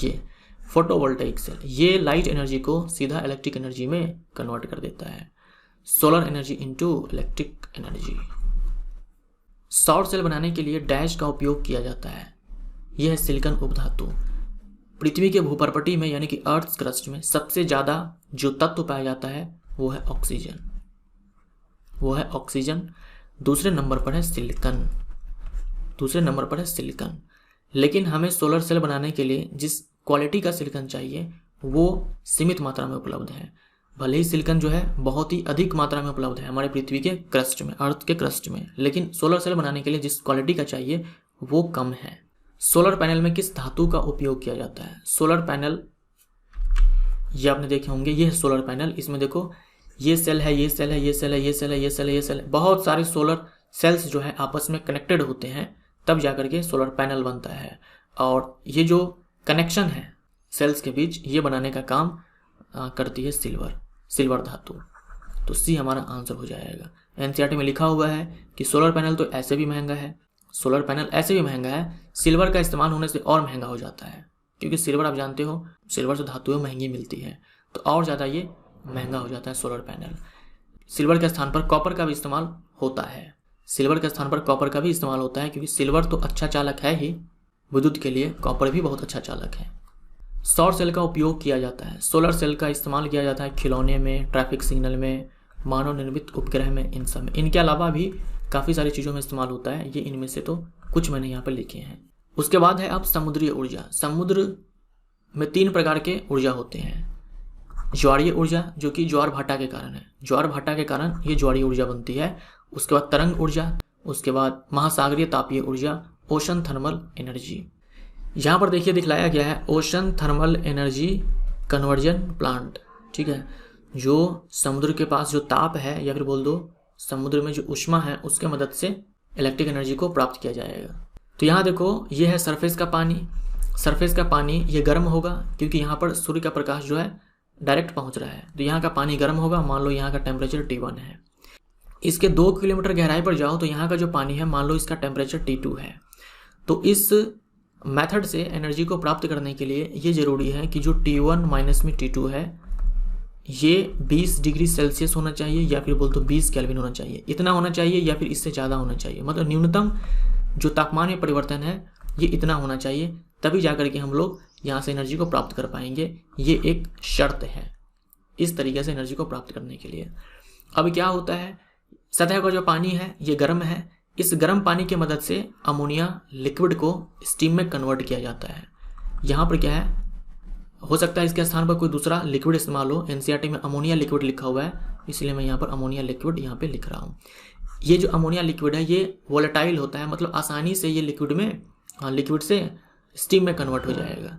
ये फोटोवोल्टाइक सेल ये लाइट एनर्जी को सीधा इलेक्ट्रिक एनर्जी में कन्वर्ट कर देता है, solar energy into electric energy. सौर सेल बनाने के लिए डैश का उपयोग किया जाता है, यह है सिलिकॉन उपधातु। पृथ्वी के भूपर्पटी में यानी कि अर्थ क्रस्ट में सबसे ज़्यादा जो तत्व पाया जाता है वो है ऑक्सीजन, वो है ऑक्सीजन। दूसरे नंबर पर है सिलिकॉन, दूसरे नंबर पर है सिलिकॉन। लेकिन हमें सोलर सेल बनाने के लिए जिस क्वालिटी का सिलिकॉन चाहिए वो सीमित मात्रा में उपलब्ध है। भले ही सिलिकॉन जो है बहुत ही अधिक मात्रा में उपलब्ध है हमारे पृथ्वी के क्रस्ट में, अर्थ के क्रस्ट में, लेकिन सोलर सेल बनाने के लिए जिस क्वालिटी का चाहिए वो कम है। सोलर पैनल में किस धातु का उपयोग किया जाता है, सोलर पैनल ये आपने देखे होंगे, ये है सोलर पैनल। इसमें देखो ये सेल है, ये सेल है, ये सेल है, ये सेल है, ये सेल है, ये सेल है, बहुत सारे सोलर सेल्स जो है आपस में कनेक्टेड होते हैं तब जाकर के सोलर पैनल बनता है। और ये जो कनेक्शन है सेल्स के बीच ये बनाने का काम करती है सिल्वर धातु। तो सी हमारा आंसर हो जाएगा। एनसीईआरटी में लिखा हुआ है कि सोलर पैनल तो ऐसे भी महंगा है, सोलर पैनल ऐसे भी महंगा है, सिल्वर का इस्तेमाल होने से और महंगा हो जाता है, क्योंकि सिल्वर आप जानते हो सिल्वर से धातुएं महंगी मिलती है तो और ज़्यादा ये महंगा हो जाता है सोलर पैनल। सिल्वर के स्थान पर कॉपर का भी इस्तेमाल होता है, सिल्वर के स्थान पर कॉपर का भी इस्तेमाल होता है, क्योंकि सिल्वर तो अच्छा चालक है ही विद्युत के लिए, कॉपर भी बहुत अच्छा चालक है। सौर सेल का उपयोग किया जाता है, सोलर सेल का इस्तेमाल किया जाता है खिलौने में, ट्रैफिक सिग्नल में, मानव निर्मित उपग्रह में, इन सब में। इनके अलावा भी काफ़ी सारी चीज़ों में इस्तेमाल होता है, ये इनमें से तो कुछ मैंने यहाँ पर लिखे हैं। उसके बाद है अब समुद्रीय ऊर्जा। समुद्र में 3 प्रकार के ऊर्जा होते हैं। ज्वारीय ऊर्जा जो कि ज्वार भाटा के कारण है, ज्वार भाटा के कारण ये ज्वारीय ऊर्जा बनती है। उसके बाद तरंग ऊर्जा, उसके बाद महासागरीय तापीय ऊर्जा, ओशन थर्मल एनर्जी। यहाँ पर देखिए दिखलाया गया है ocean thermal energy conversion plant. ठीक है, जो समुद्र के पास जो ताप है या फिर बोल दो समुद्र में जो ऊष्मा है उसके मदद से इलेक्ट्रिक एनर्जी को प्राप्त किया जाएगा। तो यहाँ देखो ये है सरफेस का पानी, सरफेस का पानी ये गर्म होगा क्योंकि यहाँ पर सूर्य का प्रकाश जो है डायरेक्ट पहुँच रहा है, तो यहाँ का पानी गर्म होगा। मान लो यहाँ का टेम्परेचर T1 है, इसके 2 किलोमीटर गहराई पर जाओ तो यहाँ का जो पानी है मान लो इसका टेम्परेचर T2 है। तो इस मेथड से एनर्जी को प्राप्त करने के लिए ये ज़रूरी है कि जो T1 माइनस में T2 है ये 20 डिग्री सेल्सियस होना चाहिए या फिर बोल तो 20 केल्विन होना चाहिए, इतना होना चाहिए या फिर इससे ज़्यादा होना चाहिए। मतलब न्यूनतम जो तापमान में परिवर्तन है ये इतना होना चाहिए, तभी जाकर के हम लोग यहाँ से एनर्जी को प्राप्त कर पाएंगे। ये एक शर्त है इस तरीके से एनर्जी को प्राप्त करने के लिए। अब क्या होता है, सतह का जो पानी है ये गर्म है, इस गर्म पानी की मदद से अमोनिया लिक्विड को स्टीम में कन्वर्ट किया जाता है। यहाँ पर क्या है, हो सकता है इसके स्थान पर कोई दूसरा लिक्विड इस्तेमाल हो। एनसीईआरटी में अमोनिया लिक्विड लिखा हुआ है इसलिए मैं यहाँ पर अमोनिया लिक्विड यहाँ पे लिख रहा हूँ। ये जो अमोनिया लिक्विड है ये वोलेटाइल होता है, मतलब आसानी से ये लिक्विड से स्टीम में कन्वर्ट हो जाएगा।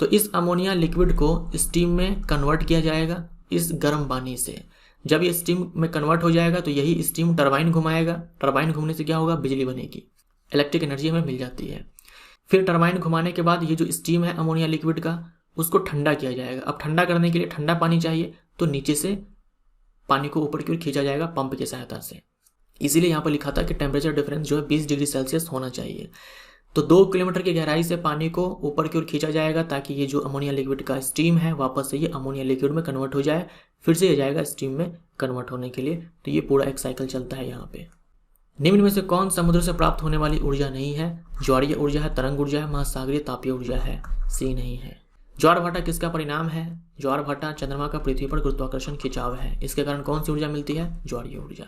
तो इस अमोनिया लिक्विड को स्टीम में कन्वर्ट किया जाएगा इस गर्म पानी से। जब ये स्टीम में कन्वर्ट हो जाएगा तो यही स्टीम टरबाइन घुमाएगा, टरबाइन घूमने से क्या होगा, बिजली बनेगी, इलेक्ट्रिक एनर्जी हमें मिल जाती है। फिर टरबाइन घुमाने के बाद ये जो स्टीम है अमोनिया लिक्विड का उसको ठंडा किया जाएगा। अब ठंडा करने के लिए ठंडा पानी चाहिए, तो नीचे से पानी को ऊपर की ओर खींचा जाएगा पंप की सहायता से। इसीलिए यहाँ पर लिखा था कि टेम्परेचर डिफरेंस जो है 20 डिग्री सेल्सियस होना चाहिए। तो 2 किलोमीटर की गहराई से पानी को ऊपर की ओर खींचा जाएगा ताकि ये जो अमोनिया लिक्विड का स्टीम है वापस से ये अमोनिया लिक्विड में कन्वर्ट हो जाए, फिर से ये जाएगा स्टीम में कन्वर्ट होने के लिए। तो ये पूरा एक साइकिल चलता है यहाँ पे। निम्न में से कौन समुद्र से प्राप्त होने वाली ऊर्जा नहीं है? ज्वारीय ऊर्जा है, तरंग ऊर्जा है, महासागरीय तापीय ऊर्जा है। सी नहीं है। ज्वार भाटा किसका परिणाम है? ज्वार भाटा चंद्रमा का पृथ्वी पर गुरुत्वाकर्षण खिंचाव है। इसके कारण कौन सी ऊर्जा मिलती है? ज्वारीय ऊर्जा।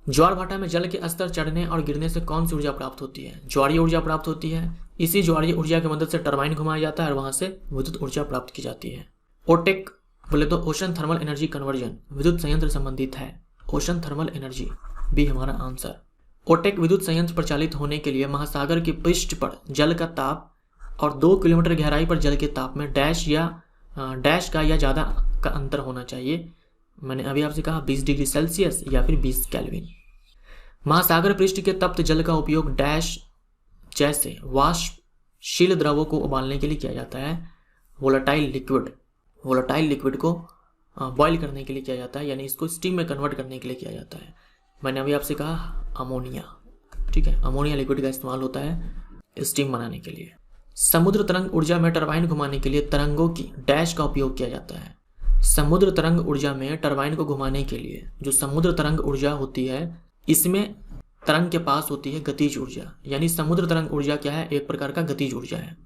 ज्वार भाटा में जल के स्तर चढ़ने और गिरने से कौन सी ऊर्जा प्राप्त होती है? ज्वारीय ऊर्जा प्राप्त होती है। इसी ज्वारीय ऊर्जा की मदद से टरबाइन घुमाया जाता है और वहां से विद्युत ऊर्जा प्राप्त की जाती है। ओटेक बोले तो ओशन थर्मल एनर्जी कन्वर्जन विद्युत संयंत्र संबंधित है। ओशन थर्मल एनर्जी बी हमारा आंसर। ओटेक विद्युत संयंत्र प्रचालित होने के लिए महासागर के पृष्ठ पर जल का ताप और 2 किलोमीटर गहराई पर जल के ताप में डैश का या ज़्यादा का अंतर होना चाहिए। मैंने अभी आपसे कहा 20 डिग्री सेल्सियस या फिर 20 केल्विन। महासागर पृष्ठ के तप्त जल का उपयोग डैश जैसे वाष्पशील द्रवों को उबालने के लिए किया जाता है। वोलेटाइल लिक्विड को बॉयल करने के लिए किया जाता है, यानी इसको स्टीम में कन्वर्ट करने के लिए किया जाता है। मैंने अभी आपसे कहा अमोनिया, ठीक है, अमोनिया लिक्विड का इस्तेमाल होता है स्टीम बनाने के लिए। समुद्र तरंग ऊर्जा में टरबाइन घुमाने के लिए तरंगों की डैश का उपयोग किया जाता है। समुद्र तरंग ऊर्जा में टरबाइन को घुमाने के लिए जो समुद्र तरंग ऊर्जा होती है, इसमें तरंग के पास होती है गतिज ऊर्जा, यानी समुद्र तरंग ऊर्जा क्या है? एक प्रकार का गतिज ऊर्जा है।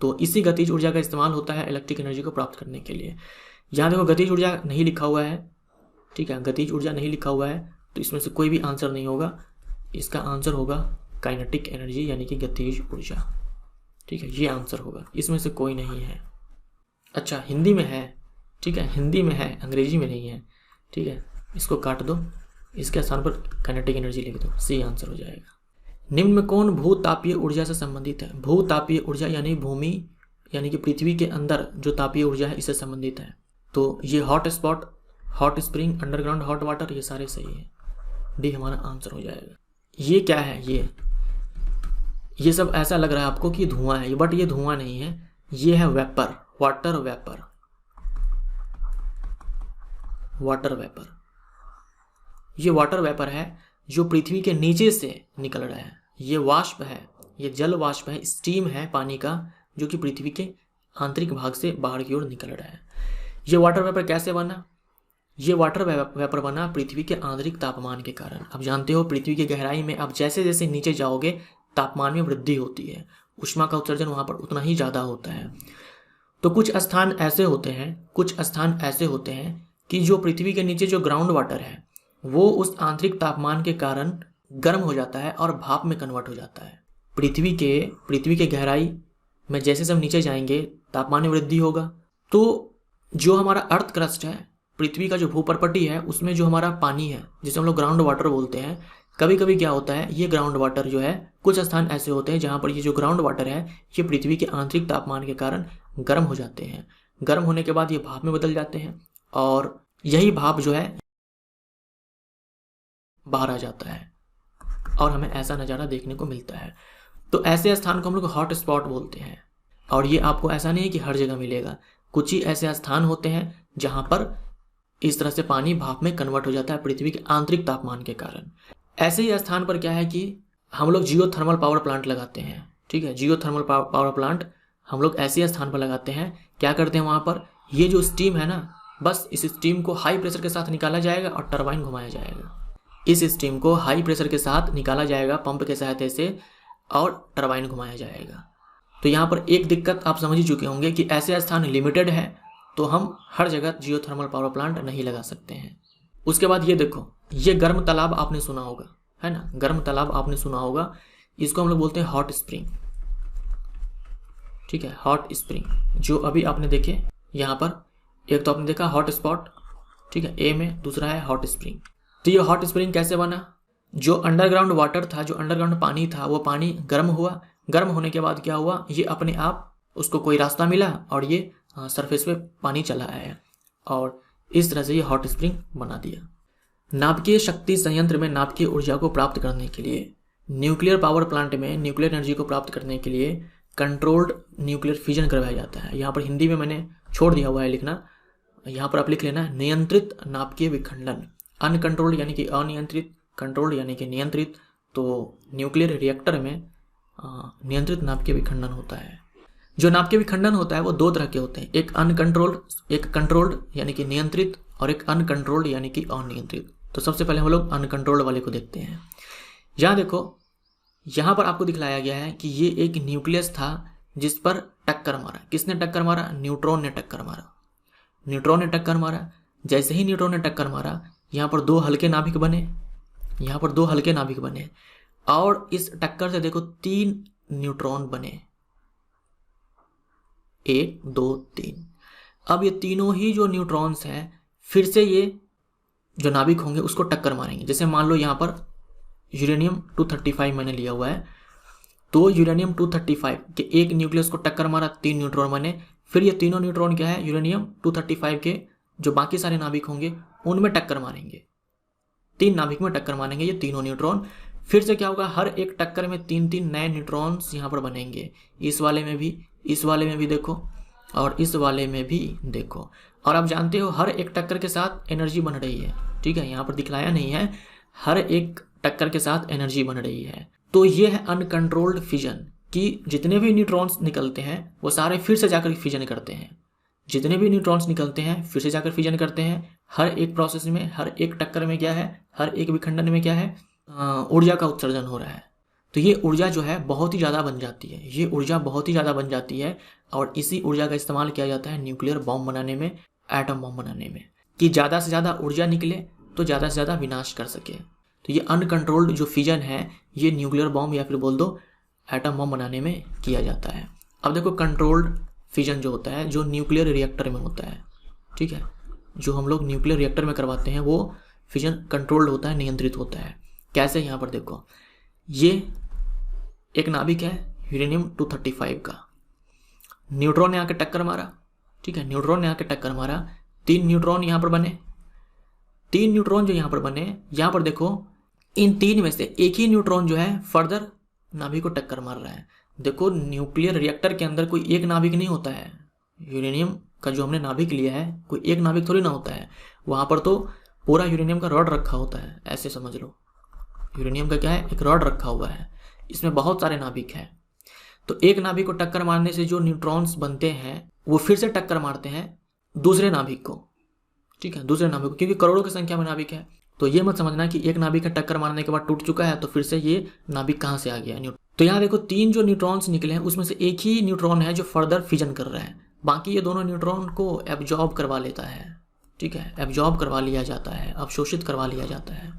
तो इसी गतिज ऊर्जा का इस्तेमाल होता है इलेक्ट्रिक एनर्जी को प्राप्त करने के लिए। यहाँ देखो गतिज ऊर्जा नहीं लिखा हुआ है, ठीक है, गतिज ऊर्जा नहीं लिखा हुआ है, तो इसमें से कोई भी आंसर नहीं होगा। इसका आंसर होगा काइनेटिक एनर्जी यानी कि गतिज ऊर्जा, ठीक है, ये आंसर होगा। इसमें से कोई नहीं है। अच्छा, हिंदी में है, ठीक है, हिंदी में है, अंग्रेजी में नहीं है, ठीक है, इसको काट दो, इसके स्थान पर काइनेटिक एनर्जी लिख दो, सी आंसर हो जाएगा। निम्न में कौन भूतापीय ऊर्जा से संबंधित है? भूतापीय ऊर्जा यानी भूमि यानी कि पृथ्वी के अंदर जो तापीय ऊर्जा है इससे संबंधित है। तो ये hot spot, hot spring, underground hot water, ये सारे सही है। डी हमारा आंसर हो जाएगा। ये क्या है? ये सब ऐसा लग रहा है आपको कि धुआं है, बट ये धुआं नहीं है, ये है वेपर, वाटर वेपर। ये वाटर वेपर है जो पृथ्वी के नीचे से निकल रहा है। ये वाष्प है, ये जल वाष्प है, स्टीम है पानी का, जो कि पृथ्वी के आंतरिक भाग से बाहर की ओर निकल रहा है। ये वाटर वेपर कैसे बना? ये वाटर वेपर बना पृथ्वी के आंतरिक तापमान के कारण। अब जानते हो पृथ्वी की गहराई में आप जैसे जैसे नीचे जाओगे तापमान में वृद्धि होती है, ऊष्मा का उत्सर्जन वहाँ पर उतना ही ज़्यादा होता है। तो कुछ स्थान ऐसे होते हैं कि जो पृथ्वी के नीचे जो ग्राउंड वाटर है वो उस आंतरिक तापमान के कारण गर्म हो जाता है और भाप में कन्वर्ट हो जाता है। पृथ्वी के गहराई में जैसे सब नीचे जाएंगे तापमान में वृद्धि होगा। तो जो हमारा अर्थ क्रस्ट है, पृथ्वी का जो भूपर्पटी है, उसमें जो हमारा पानी है जिसे हम लोग ग्राउंड वाटर बोलते हैं, कभी कभी क्या होता है, ये ग्राउंड वाटर जो है, कुछ स्थान ऐसे होते हैं जहाँ पर ये जो ग्राउंड वाटर है ये पृथ्वी के आंतरिक तापमान के कारण गर्म हो जाते हैं। गर्म होने के बाद ये भाप में बदल जाते हैं और यही भाप जो है बाहर आ जाता है और हमें ऐसा नज़ारा देखने को मिलता है। तो ऐसे स्थान को हम लोग हॉट स्पॉट बोलते हैं। और ये आपको ऐसा नहीं है कि हर जगह मिलेगा, कुछ ही ऐसे स्थान होते हैं जहाँ पर इस तरह से पानी भाप में कन्वर्ट हो जाता है पृथ्वी के आंतरिक तापमान के कारण। ऐसे ही स्थान पर क्या है कि हम लोग जियो थर्मल पावर प्लांट लगाते हैं, ठीक है, जियो थर्मल पावर प्लांट हम लोग ऐसे स्थान पर लगाते हैं। क्या करते हैं वहाँ पर, ये जो स्टीम है ना, बस इस स्टीम को हाई प्रेशर के साथ निकाला जाएगा और टरबाइन घुमाया जाएगा। इस स्टीम को हाई प्रेशर के साथ निकाला जाएगा पंप के सहायता से और टरबाइन घुमाया जाएगा। तो यहाँ पर एक दिक्कत आप समझ ही चुके होंगे कि ऐसे स्थान लिमिटेड है, तो हम हर जगह जियो थर्मल पावर प्लांट नहीं लगा सकते हैं। उसके बाद ये देखो, ये गर्म तालाब आपने सुना होगा, है ना, गर्म तालाब आपने सुना होगा, इसको हम लोग बोलते हैं हॉट स्प्रिंग, ठीक है, हॉट स्प्रिंग। जो अभी आपने देखे यहाँ पर, एक तो आपने देखा हॉट स्पॉट, ठीक है, ए में, दूसरा है हॉट स्प्रिंग। तो ये हॉट स्प्रिंग कैसे बना? जो अंडरग्राउंड वाटर था, जो अंडरग्राउंड पानी था, वो पानी गर्म हुआ। गर्म होने के बाद क्या हुआ, ये अपने आप उसको कोई रास्ता मिला और ये सरफेस पे पानी चला आया और इस तरह से ये हॉट स्प्रिंग बना दिया। नाभिकीय शक्ति संयंत्र में नाभिकीय ऊर्जा को प्राप्त करने के लिए, न्यूक्लियर पावर प्लांट में न्यूक्लियर एनर्जी को प्राप्त करने के लिए कंट्रोल्ड न्यूक्लियर फिजन करवाया जाता है। यहाँ पर हिंदी में मैंने छोड़ दिया हुआ है लिखना, यहाँ पर आप लिख लेना नियंत्रित नाभिकीय विखंडन। अनकंट्रोल्ड यानी कि अनियंत्रित, कंट्रोल्ड यानी कि नियंत्रित। तो न्यूक्लियर रिएक्टर में नियंत्रित नाभिकीय विखंडन होता है। जो नाभिकीय विखंडन होता है वो दो तरह के होते हैं, एक अनकंट्रोल्ड, एक कंट्रोल्ड यानी कि नियंत्रित, और एक अनकंट्रोल्ड यानी कि अनियंत्रित। तो सबसे पहले हम लोग अनकंट्रोल्ड वाले को देखते हैं। यहाँ देखो, यहाँ पर आपको दिखलाया गया है कि ये एक न्यूक्लियस था जिस पर टक्कर मारा। किसने टक्कर मारा? न्यूट्रॉन ने टक्कर मारा। न्यूट्रॉन ने टक्कर मारा। जैसे ही न्यूट्रॉन ने टक्कर मारा, यहाँ पर दो हल्के नाभिक बने, यहाँ पर दो हल्के नाभिक बने, और इस टक्कर से देखो 3 न्यूट्रॉन बने, 1 2 3। अब ये तीनों ही जो न्यूट्रॉन्स हैं फिर से ये जो नाभिक होंगे उसको टक्कर मारेंगे। जैसे मान लो यहाँ पर यूरेनियम 235 मैंने लिया हुआ है, तो यूरेनियम 235 के एक न्यूक्लियस को टक्कर मारा, 3 न्यूट्रॉन बने। फिर ये तीनों न्यूट्रॉन क्या है, यूरेनियम 235 के जो बाकी सारे नाभिक होंगे उनमें टक्कर मारेंगे, 3 नाभिक में टक्कर मारेंगे ये तीनों न्यूट्रॉन। फिर से क्या होगा, हर एक टक्कर में 3-3 नए न्यूट्रॉन्स यहाँ पर बनेंगे। इस वाले में भी, इस वाले में भी देखो, और इस वाले में भी देखो। और आप जानते हो हर एक टक्कर के साथ एनर्जी बन रही है, ठीक है, यहाँ पर दिखलाया नहीं है, हर एक टक्कर के साथ एनर्जी बन रही है। तो ये है अनकंट्रोल्ड फिजन, कि जितने भी न्यूट्रॉन्स निकलते हैं वो सारे फिर से जाकर फिजन करते हैं। जितने भी न्यूट्रॉन्स निकलते हैं फिर से जाकर फिजन करते हैं। हर एक प्रोसेस में, हर एक टक्कर में क्या है, हर एक विखंडन में क्या है, ऊर्जा का उत्सर्जन हो रहा है। तो ये ऊर्जा जो है बहुत ही ज़्यादा बन जाती है, ये ऊर्जा बहुत ही ज़्यादा बन जाती है, और इसी ऊर्जा का इस्तेमाल किया जाता है न्यूक्लियर बॉम्ब बनाने में, एटम बॉम्ब बनाने में, कि ज़्यादा से ज़्यादा ऊर्जा निकले तो ज़्यादा से ज़्यादा विनाश कर सके। तो ये अनकंट्रोल्ड जो फिजन है ये न्यूक्लियर बॉम्ब या फिर बोल दो एटम बॉम्ब बनाने में किया जाता है। अब देखो कंट्रोल्ड फिजन जो होता है, जो न्यूक्लियर रिएक्टर में होता है, ठीक है, जो हम लोग न्यूक्लियर रिएक्टर में करवाते हैं वो फिजन कंट्रोल्ड होता है, नियंत्रित होता है। कैसे? यहाँ पर देखो, ये एक नाभिक है यूरेनियम 235 का, न्यूट्रॉन ने आकर टक्कर मारा, ठीक है, न्यूट्रॉन ने आकर टक्कर मारा, 3 न्यूट्रॉन यहाँ पर बने। 3 न्यूट्रॉन जो यहाँ पर बने, यहाँ पर देखो इन 3 में से एक ही न्यूट्रॉन जो है फर्दर नाभिक को टक्कर मार रहा है। देखो न्यूक्लियर रिएक्टर के अंदर कोई एक नाभिक नहीं होता है, यूरेनियम का जो हमने नाभिक लिया है कोई एक नाभिक थोड़ी ना होता है, वहाँ पर तो पूरा यूरेनियम का रॉड रखा होता है। ऐसे समझ लो, यूरेनियम का क्या है, एक रॉड रखा हुआ है, इसमें बहुत सारे नाभिक हैं। तो एक नाभिक को टक्कर मारने से जो न्यूट्रॉन्स बनते हैं वो फिर से टक्कर मारते हैं दूसरे नाभिक को, ठीक है, दूसरे नाभिक को, क्योंकि करोड़ों की संख्या में नाभिक है। तो ये मत समझना कि एक नाभिक का टक्कर मारने के बाद टूट चुका है तो फिर से ये नाभिक कहाँ से आ गया। तो यहाँ देखो 3 जो न्यूट्रॉन्स निकले हैं उसमें से एक ही न्यूट्रॉन है जो फर्दर फिजन कर रहा है, बाकी ये दोनों न्यूट्रॉन को एब्जॉर्ब करवा लेता है, ठीक है, एब्जॉर्ब करवा लिया जाता है, अवशोषित करवा लिया जाता है।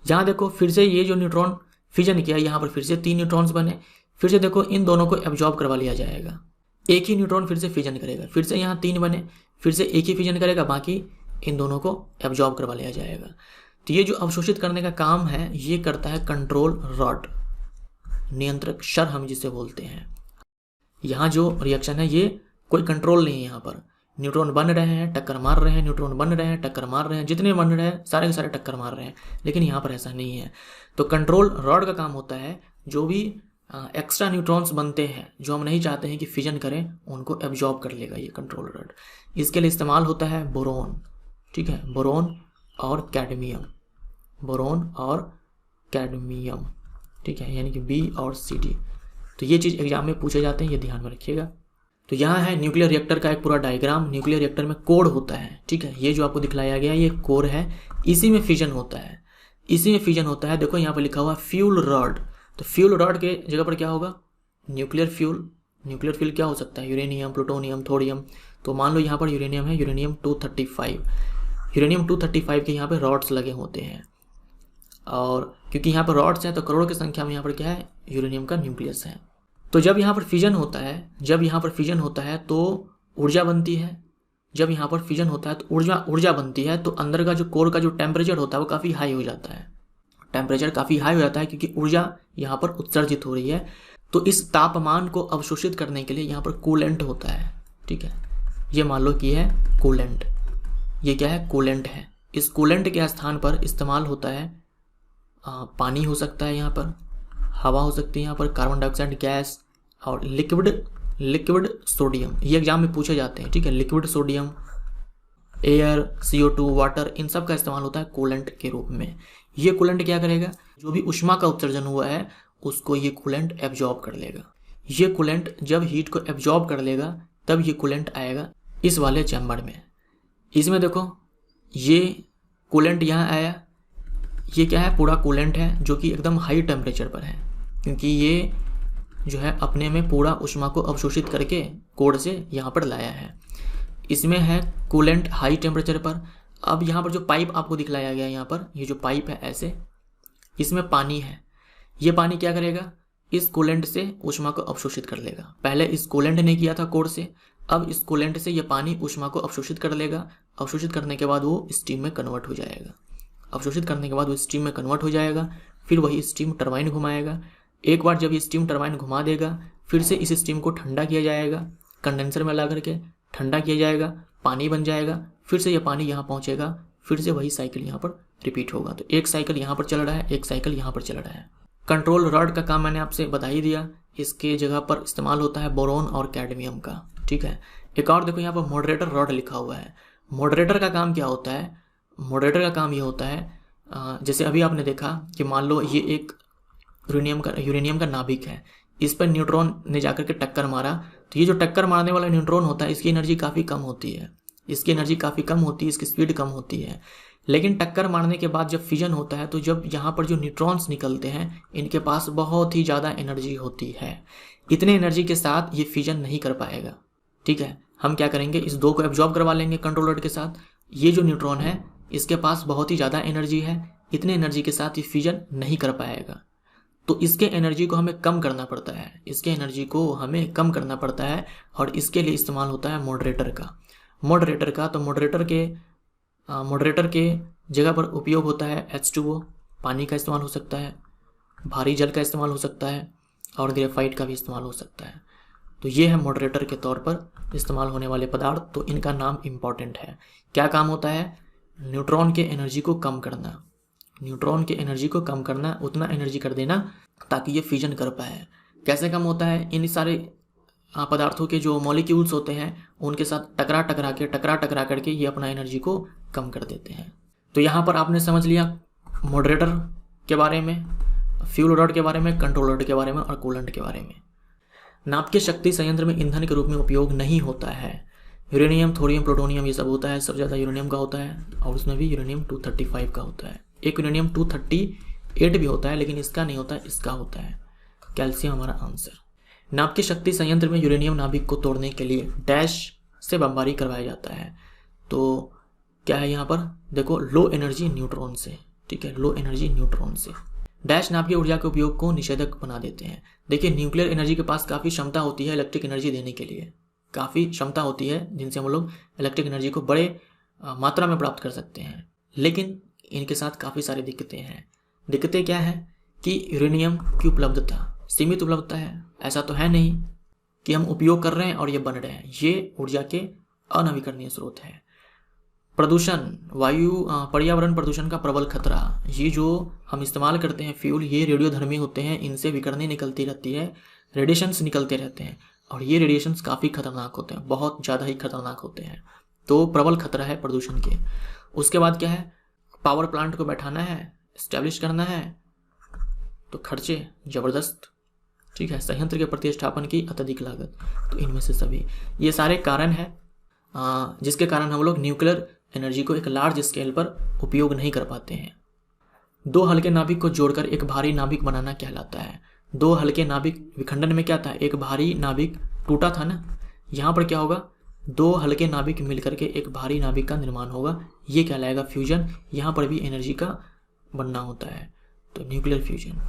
यहाँ देखो फिर से ये जो न्यूट्रॉन फिजन किया, यहाँ पर फिर से 3 न्यूट्रॉन्स बने, फिर से देखो इन दोनों को एब्जॉर्ब करवा लिया जाएगा, एक ही न्यूट्रॉन फिर से फिजन करेगा, फिर से यहाँ 3 बने, फिर से एक ही फिजन करेगा, बाकी इन दोनों को एब्जॉर्ब करवा लिया जाएगा। तो ये जो अवशोषित करने का काम है ये करता है कंट्रोल रॉड, नियंत्रक शर हम जिसे बोलते हैं। यहाँ जो रिएक्शन है ये कोई कंट्रोल नहीं है, यहाँ पर न्यूट्रॉन बन रहे हैं, टक्कर मार रहे हैं, न्यूट्रॉन बन रहे हैं, टक्कर मार रहे हैं, जितने बन रहे हैं सारे के सारे टक्कर मार रहे हैं, लेकिन यहाँ पर ऐसा नहीं है। तो कंट्रोल रॉड का काम होता है जो भी एक्स्ट्रा न्यूट्रॉन्स बनते हैं जो हम नहीं चाहते हैं कि फिजन करें उनको एब्जॉर्ब कर लेगा ये कंट्रोल रॉड। इसके लिए इस्तेमाल होता है बोरोन, ठीक है, बोरोन और कैडमियम, बोरोन और कैडमियम, ठीक है, यानी कि बी और सी डी। तो ये चीज़ एग्जाम में पूछे जाते हैं, ये ध्यान में रखिएगा। तो यहाँ है न्यूक्लियर रिएक्टर का एक पूरा डायग्राम। न्यूक्लियर रिएक्टर में कोर होता है, ठीक है, ये जो आपको दिखलाया गया ये कोर है, इसी में फिजन होता है, इसी में फिजन होता है। देखो यहाँ पर लिखा हुआ फ्यूल रॉड, तो फ्यूल रॉड के जगह पर क्या होगा, न्यूक्लियर फ्यूल। न्यूक्लियर फ्यूल क्या हो सकता है, यूरेनियम, प्लूटोनियम, थोरियम। तो मान लो यहाँ पर यूरेनियम है, यूरेनियम 235, यूरेनियम 235 के यहाँ पे रॉड्स लगे होते हैं, और क्योंकि यहाँ पर रॉड्स हैं तो करोड़ों की संख्या में यहाँ पर क्या है, यूरेनियम का न्यूक्लियस है। तो जब यहाँ पर फिजन होता है, जब यहाँ पर फिजन होता है तो ऊर्जा बनती है, जब यहाँ पर फिजन होता है तो ऊर्जा बनती है। तो अंदर का जो कोर का जो टेम्परेचर होता है वो काफ़ी हाई हो जाता है, टेम्परेचर काफ़ी हाई हो जाता है क्योंकि ऊर्जा यहाँ पर उत्सर्जित हो रही है। तो इस तापमान को अवशोषित करने के लिए यहाँ पर कूलेंट होता है, ठीक है, ये मान लो कि है कूलेंट, ये क्या है, कूलेंट है। इस कूलेंट के स्थान पर इस्तेमाल होता है पानी हो सकता है, यहाँ पर हवा हो सकती है, यहाँ पर कार्बन डाइऑक्साइड गैस, और लिक्विड सोडियम, ये एग्जाम में पूछे जाते हैं, ठीक है। Liquid sodium, air, CO2, water, इन सब का इस्तेमाल होता है कूलेंट के रूप में। ये कूलेंट क्या करेगा, जो भी ऊष्मा का उत्सर्जन हुआ है उसको ये कूलेंट एब्जॉर्ब कर लेगा। ये कूलेंट जब हीट को एब्जॉर्ब कर लेगा तब ये कूलेंट आएगा इस वाले चैम्बर में। इसमें देखो ये कूलेंट यहाँ आया, ये क्या है, पूरा कूलेंट है जो कि एकदम हाई टेम्परेचर पर है, क्योंकि ये जो है अपने में पूरा ऊष्मा को अवशोषित करके कोर से यहाँ पर लाया है। इसमें है कूलेंट हाई टेम्परेचर पर। अब यहाँ पर जो पाइप आपको दिखलाया गया है, यहाँ पर ये जो पाइप है ऐसे, इसमें पानी है। ये पानी क्या करेगा, इस कूलेंट से ऊष्मा को अवशोषित कर लेगा। पहले इस कूलेंट ने किया था कोर से, अब इस कूलेंट से ये पानी ऊष्मा को अवशोषित कर लेगा। अवशोषित करने के बाद वो स्टीम में कन्वर्ट हो जाएगा। अवशोषित करने के बाद वो स्टीम में कन्वर्ट हो जाएगा। फिर वही स्टीम टरबाइन घुमाएगा। एक बार जब ये स्टीम टरबाइन घुमा देगा, फिर से इस स्टीम को ठंडा किया जाएगा, कंडेंसर में ला करके ठंडा किया जाएगा, पानी बन जाएगा। फिर से ये पानी यहाँ पहुँचेगा, फिर से वही साइकिल यहाँ पर रिपीट होगा। तो एक साइकिल यहाँ पर चल रहा है, एक साइकिल यहाँ पर चल रहा है। कंट्रोल रॉड का काम मैंने आपसे बता ही दिया। इसके जगह पर इस्तेमाल होता है बोरोन और कैडमियम का, ठीक है। एक और देखो यहाँ पर मॉडरेटर रॉड लिखा हुआ है। मॉडरेटर का काम क्या होता है, मॉडरेटर का काम ये होता है, जैसे अभी आपने देखा कि मान लो ये एक यूरेनियम का नाभिक है, इस पर न्यूट्रॉन ने जाकर के टक्कर मारा, तो ये जो टक्कर मारने वाला न्यूट्रॉन होता है इसकी एनर्जी काफ़ी कम होती है, इसकी स्पीड कम होती है। लेकिन टक्कर मारने के बाद जब फिजन होता है, तो जब यहाँ पर जो न्यूट्रॉन्स निकलते हैं इनके पास बहुत ही ज़्यादा एनर्जी होती है। इतने एनर्जी के साथ ये फिजन नहीं कर पाएगा, ठीक है। हम क्या करेंगे, इस दो को एब्जॉर्ब करवा लेंगे कंट्रोल रॉड के साथ। ये जो न्यूट्रॉन है इसके पास बहुत ही ज़्यादा एनर्जी है, इतने एनर्जी के साथ ये फिजन नहीं कर पाएगा, तो इसके एनर्जी को हमें कम करना पड़ता है, और इसके लिए इस्तेमाल होता है मॉडरेटर का। तो मॉडरेटर के जगह पर उपयोग होता है H2O, पानी का इस्तेमाल हो सकता है, भारी जल का इस्तेमाल हो सकता है, और ग्रेफाइट का भी इस्तेमाल हो सकता है। तो ये है मॉडरेटर के तौर पर इस्तेमाल होने वाले पदार्थ। तो इनका नाम इम्पॉर्टेंट है। क्या काम होता है, न्यूट्रॉन के एनर्जी को कम करना, उतना एनर्जी कर देना ताकि ये फिजन कर पाए। कैसे कम होता है, इन सारे पदार्थों के जो मॉलिक्यूल्स होते हैं उनके साथ टकरा करके ये अपना एनर्जी को कम कर देते हैं। तो यहाँ पर आपने समझ लिया मॉडरेटर के बारे में, फ्यूल रॉड के बारे में, कंट्रोल रॉड के बारे में और कूलेंट के बारे में। नाभिकीय शक्ति संयंत्र में ईंधन के रूप में उपयोग नहीं होता है। यूरेनियम, थोरियम, प्लूटोनियम ये सब होता है, सबसे ज़्यादा यूरेनियम का होता है, और उसमें भी यूरेनियम 235 का होता है। एक यूरेनियम 238 भी होता है, लेकिन इसका नहीं होता है, इसका होता है। कैल्शियम हमारा आंसर। नाभिकीय शक्ति संयंत्र में यूरेनियम नाभिक को तोड़ने के लिए डैश से बमबारी करवाया जाता है। तो क्या है यहाँ पर, देखो लो एनर्जी न्यूट्रॉन से, ठीक है, लो एनर्जी न्यूट्रॉन से। डैश नाभिकीय ऊर्जा के उपयोग को निषेधक बना देते हैं। देखिए न्यूक्लियर एनर्जी के पास काफ़ी क्षमता होती है इलेक्ट्रिक एनर्जी देने के लिए, काफ़ी क्षमता होती है जिनसे हम लोग इलेक्ट्रिक एनर्जी को बड़े मात्रा में प्राप्त कर सकते हैं। लेकिन इनके साथ काफ़ी सारी दिक्कतें हैं। दिक्कतें क्या है कि यूरेनियम की उपलब्धता सीमित उपलब्धता है। ऐसा तो है नहीं कि हम उपयोग कर रहे हैं और ये बन रहे हैं, ये ऊर्जा के अनवीकरणीय स्रोत है। प्रदूषण, वायु पर्यावरण प्रदूषण का प्रबल खतरा। ये जो हम इस्तेमाल करते हैं फ्यूल, ये रेडियोधर्मी होते हैं, इनसे विकिरणें निकलती रहती है, रेडिएशंस निकलते रहते हैं, और ये रेडिएशंस काफ़ी खतरनाक होते हैं, बहुत ज़्यादा ही खतरनाक होते हैं। तो प्रबल खतरा है प्रदूषण के। उसके बाद क्या है, पावर प्लांट को बैठाना है, इस्टेब्लिश करना है, तो खर्चे ज़बरदस्त, ठीक है। संयंत्र के प्रतिष्ठापन की अत्यधिक लागत। तो इनमें से सभी ये सारे कारण हैं जिसके कारण हम लोग न्यूक्लियर एनर्जी को एक लार्ज स्केल पर उपयोग नहीं कर पाते हैं। दो हल्के नाभिक को जोड़कर एक भारी नाभिक बनाना कहलाता है। दो हल्के नाभिक विखंडन में क्या था, एक भारी नाभिक टूटा था ना, यहाँ पर क्या होगा, दो हल्के नाभिक मिलकर के एक भारी नाभिक का निर्माण होगा, ये कहलाएगा फ्यूजन। यहाँ पर भी एनर्जी का बनना होता है, तो न्यूक्लियर फ्यूजन।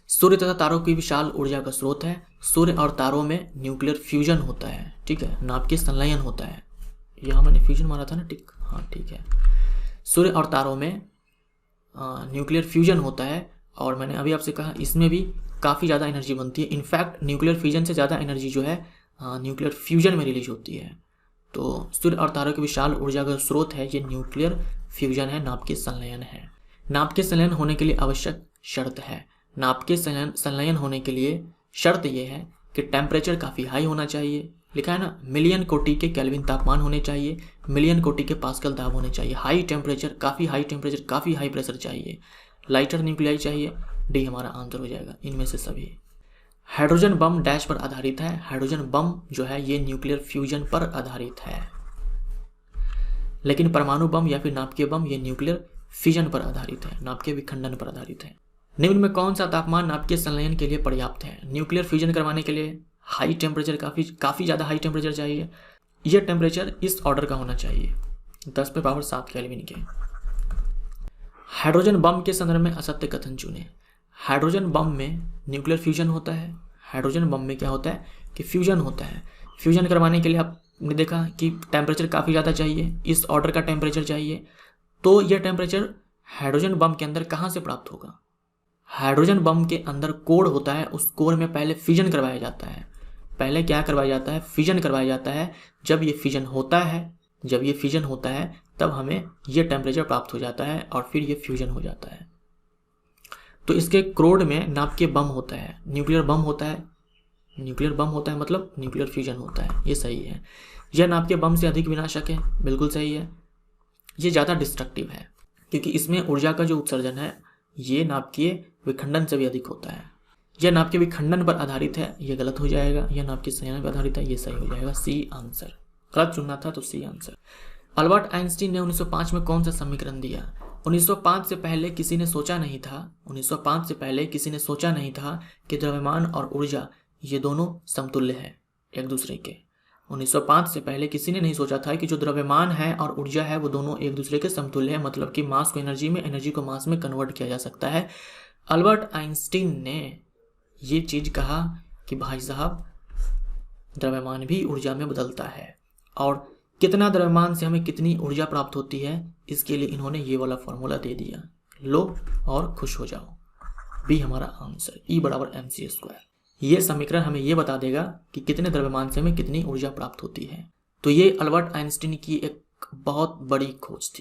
सूर्य तथा तारों की विशाल ऊर्जा का स्रोत है। सूर्य और तारों में न्यूक्लियर फ्यूजन होता है, ठीक है, नाभिकीय संलयन होता है। यहाँ मैंने फ्यूजन मारा था ना, टिक, हाँ ठीक है। सूर्य और तारों में न्यूक्लियर फ्यूजन होता है, और मैंने अभी आपसे कहा इसमें भी काफ़ी ज़्यादा एनर्जी बनती है। इनफैक्ट न्यूक्लियर फ्यूजन से ज़्यादा एनर्जी जो है न्यूक्लियर फ्यूजन में रिलीज होती है। तो सूर्य और तारों की विशाल ऊर्जा का स्रोत है, ये न्यूक्लियर फ्यूजन है, नाभिकीय संलयन है। नाभिकीय संलयन होने के लिए आवश्यक शर्त है। नाभिकीय संलयन होने के लिए शर्त यह है कि टेम्परेचर काफ़ी हाई होना चाहिए, लिखा है ना, मिलियन कोटि के केल्विन तापमान होने चाहिए, मिलियन कोटि के पास्कल दाब होने चाहिए, हाई टेम्परेचर, काफ़ी हाई प्रेशर चाहिए, लाइटर न्यूक्लियाई चाहिए। डी हमारा आंसर हो जाएगा इनमें से सभी। हाइड्रोजन बम डैश पर आधारित है। हाइड्रोजन बम जो है ये न्यूक्लियर फ्यूजन पर आधारित है, लेकिन परमाणु बम या फिर नाभिकीय बम ये न्यूक्लियर फिजन पर आधारित है, नाभिकीय विखंडन पर आधारित है। निम्न में कौन सा तापमान नाभिकीय संलयन के लिए पर्याप्त है? न्यूक्लियर फ्यूजन करवाने के लिए हाई टेम्परेचर, काफ़ी ज़्यादा हाई टेम्परेचर चाहिए। यह टेम्परेचर इस ऑर्डर का होना चाहिए 10⁻7 केल्विन के। हाइड्रोजन बम के संदर्भ में असत्य कथन चुने। हाइड्रोजन बम में न्यूक्लियर फ्यूजन होता है। हाइड्रोजन बम में क्या होता है कि फ्यूजन होता है। फ्यूजन करवाने के लिए आपने देखा कि टेम्परेचर काफ़ी ज़्यादा चाहिए, इस ऑर्डर का टेम्परेचर चाहिए। तो यह टेम्परेचर हाइड्रोजन बम के अंदर कहाँ से प्राप्त होगा? हाइड्रोजन बम के अंदर कोर होता है, उस कोर में पहले फिजन करवाया जाता है। पहले क्या करवाया जाता है? फिजन करवाया जाता है। जब ये फिजन होता है तब हमें यह टेम्परेचर प्राप्त हो जाता है और फिर ये फ्यूजन हो जाता है। तो इसके क्रोड में नाभिकीय बम होता है, न्यूक्लियर बम होता है मतलब न्यूक्लियर फ्यूजन होता है। ये सही है। यह नाभिकीय बम से अधिक विनाशक है, बिल्कुल सही है। ये ज़्यादा डिस्ट्रक्टिव है क्योंकि इसमें ऊर्जा का जो उत्सर्जन है ये नाभिकीय विखंडन से भी अधिक होता है। यह नाभिकीय विखंडन पर आधारित है, ये गलत हो जाएगा। यह नाभिकीय संलयन पर आधारित है, ये सही हो जाएगा। C answer. गलत चुनना था तो सी आंसर। अल्बर्ट आइंस्टीन ने 1905 में कौन सा समीकरण दिया? 1905 से पहले किसी ने सोचा नहीं था कि द्रव्यमान और ऊर्जा ये दोनों समतुल्य है एक दूसरे के। 1905 से पहले किसी ने नहीं सोचा था कि जो द्रव्यमान है और ऊर्जा है वो दोनों एक दूसरे के समतुल्य है, मतलब कि मास को एनर्जी में, एनर्जी को मास में कन्वर्ट किया जा सकता है। अल्बर्ट आइंस्टीन ने ये चीज़ कहा कि भाई साहब द्रव्यमान भी ऊर्जा में बदलता है और कितना द्रव्यमान से हमें कितनी ऊर्जा प्राप्त होती है, इसके लिए इन्होंने ये वाला फॉर्मूला दे दिया। लो और खुश हो जाओ। बी हमारा आंसर। E बराबर mc²। ये समीकरण हमें ये बता देगा कि कितने द्रव्यमान से हमें कितनी ऊर्जा प्राप्त होती है। तो ये अल्बर्ट आइंस्टीन की एक बहुत बड़ी खोज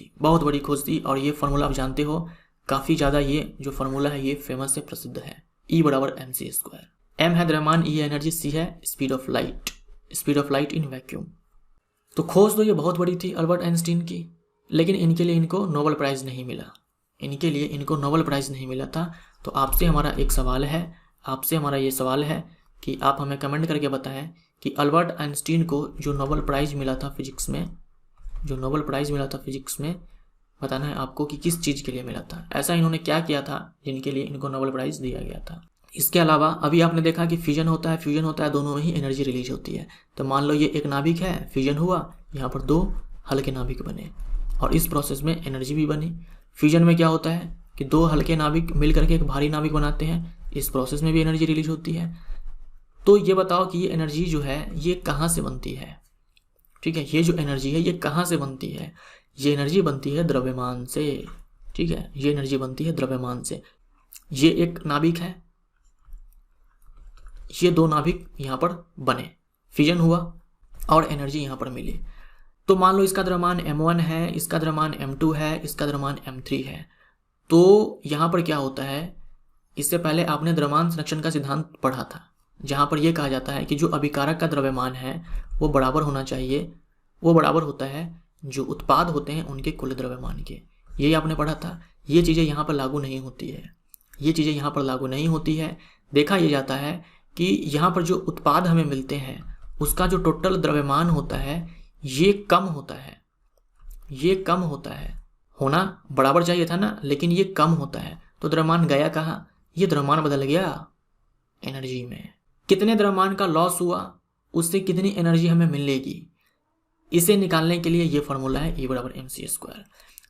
थी और ये फार्मूला आप जानते हो, काफ़ी ज़्यादा ये जो फार्मूला है ये फेमस है, प्रसिद्ध है। E बराबर mc²। m है द्रव्यमान, E एनर्जी, C है speed of light in vacuum. तो खोज तो ये बहुत बड़ी थी अल्बर्ट आइंस्टीन की, लेकिन इनके लिए इनको नोबेल प्राइज़ नहीं मिला था। तो आपसे हमारा एक सवाल है, ये सवाल है कि आप हमें कमेंट करके बताएं कि अल्बर्ट आइंस्टीन को जो नोबेल प्राइज़ मिला था फिजिक्स में, बताना है आपको कि किस चीज़ के लिए मिला था। ऐसा इन्होंने क्या किया था जिनके लिए इनको नोबेल प्राइज़ दिया गया था। इसके अलावा अभी आपने देखा कि फ्यूजन होता है, दोनों में ही एनर्जी रिलीज होती है। तो मान लो ये एक नाभिक है, फ्यूजन हुआ, यहाँ पर 2 हल्के नाभिक बने और इस प्रोसेस में एनर्जी भी बनी। फ्यूजन में क्या होता है कि 2 हल्के नाभिक मिल करके एक भारी नाभिक बनाते हैं, इस प्रोसेस में भी एनर्जी रिलीज होती है। तो ये बताओ कि ये एनर्जी जो है ये कहाँ से बनती है? ठीक है, ये जो एनर्जी है ये कहाँ से बनती है? ये एनर्जी बनती है द्रव्यमान से। ठीक है, ये एनर्जी बनती है द्रव्यमान से। ये एक नाभिक है, ये 2 नाभिक यहाँ पर बने, फ्यूजन हुआ और एनर्जी यहाँ पर मिली। तो मान लो इसका द्रव्यमान m1 है, इसका द्रव्यमान m2 है, इसका द्रव्यमान m3 है। तो यहाँ पर क्या होता है, इससे पहले आपने द्रव्यमान संरक्षण का सिद्धांत पढ़ा था, जहाँ पर यह कहा जाता है कि जो अभिकारक का द्रव्यमान है वो बराबर होना चाहिए, वो बराबर होता है जो उत्पाद होते हैं उनके कुल द्रव्यमान के। यही आपने पढ़ा था। ये चीज़ें यहाँ पर लागू नहीं होती है। देखा यह जाता है कि यहाँ पर जो उत्पाद हमें मिलते हैं उसका जो टोटल द्रव्यमान होता है ये कम होता है। होना बराबर चाहिए था ना, लेकिन ये कम होता है। तो द्रव्यमान गया कहाँ? ये द्रव्यमान बदल गया एनर्जी में। कितने द्रव्यमान का लॉस हुआ, उससे कितनी एनर्जी हमें मिलेगी, इसे निकालने के लिए ये फार्मूला है E बराबर mc²।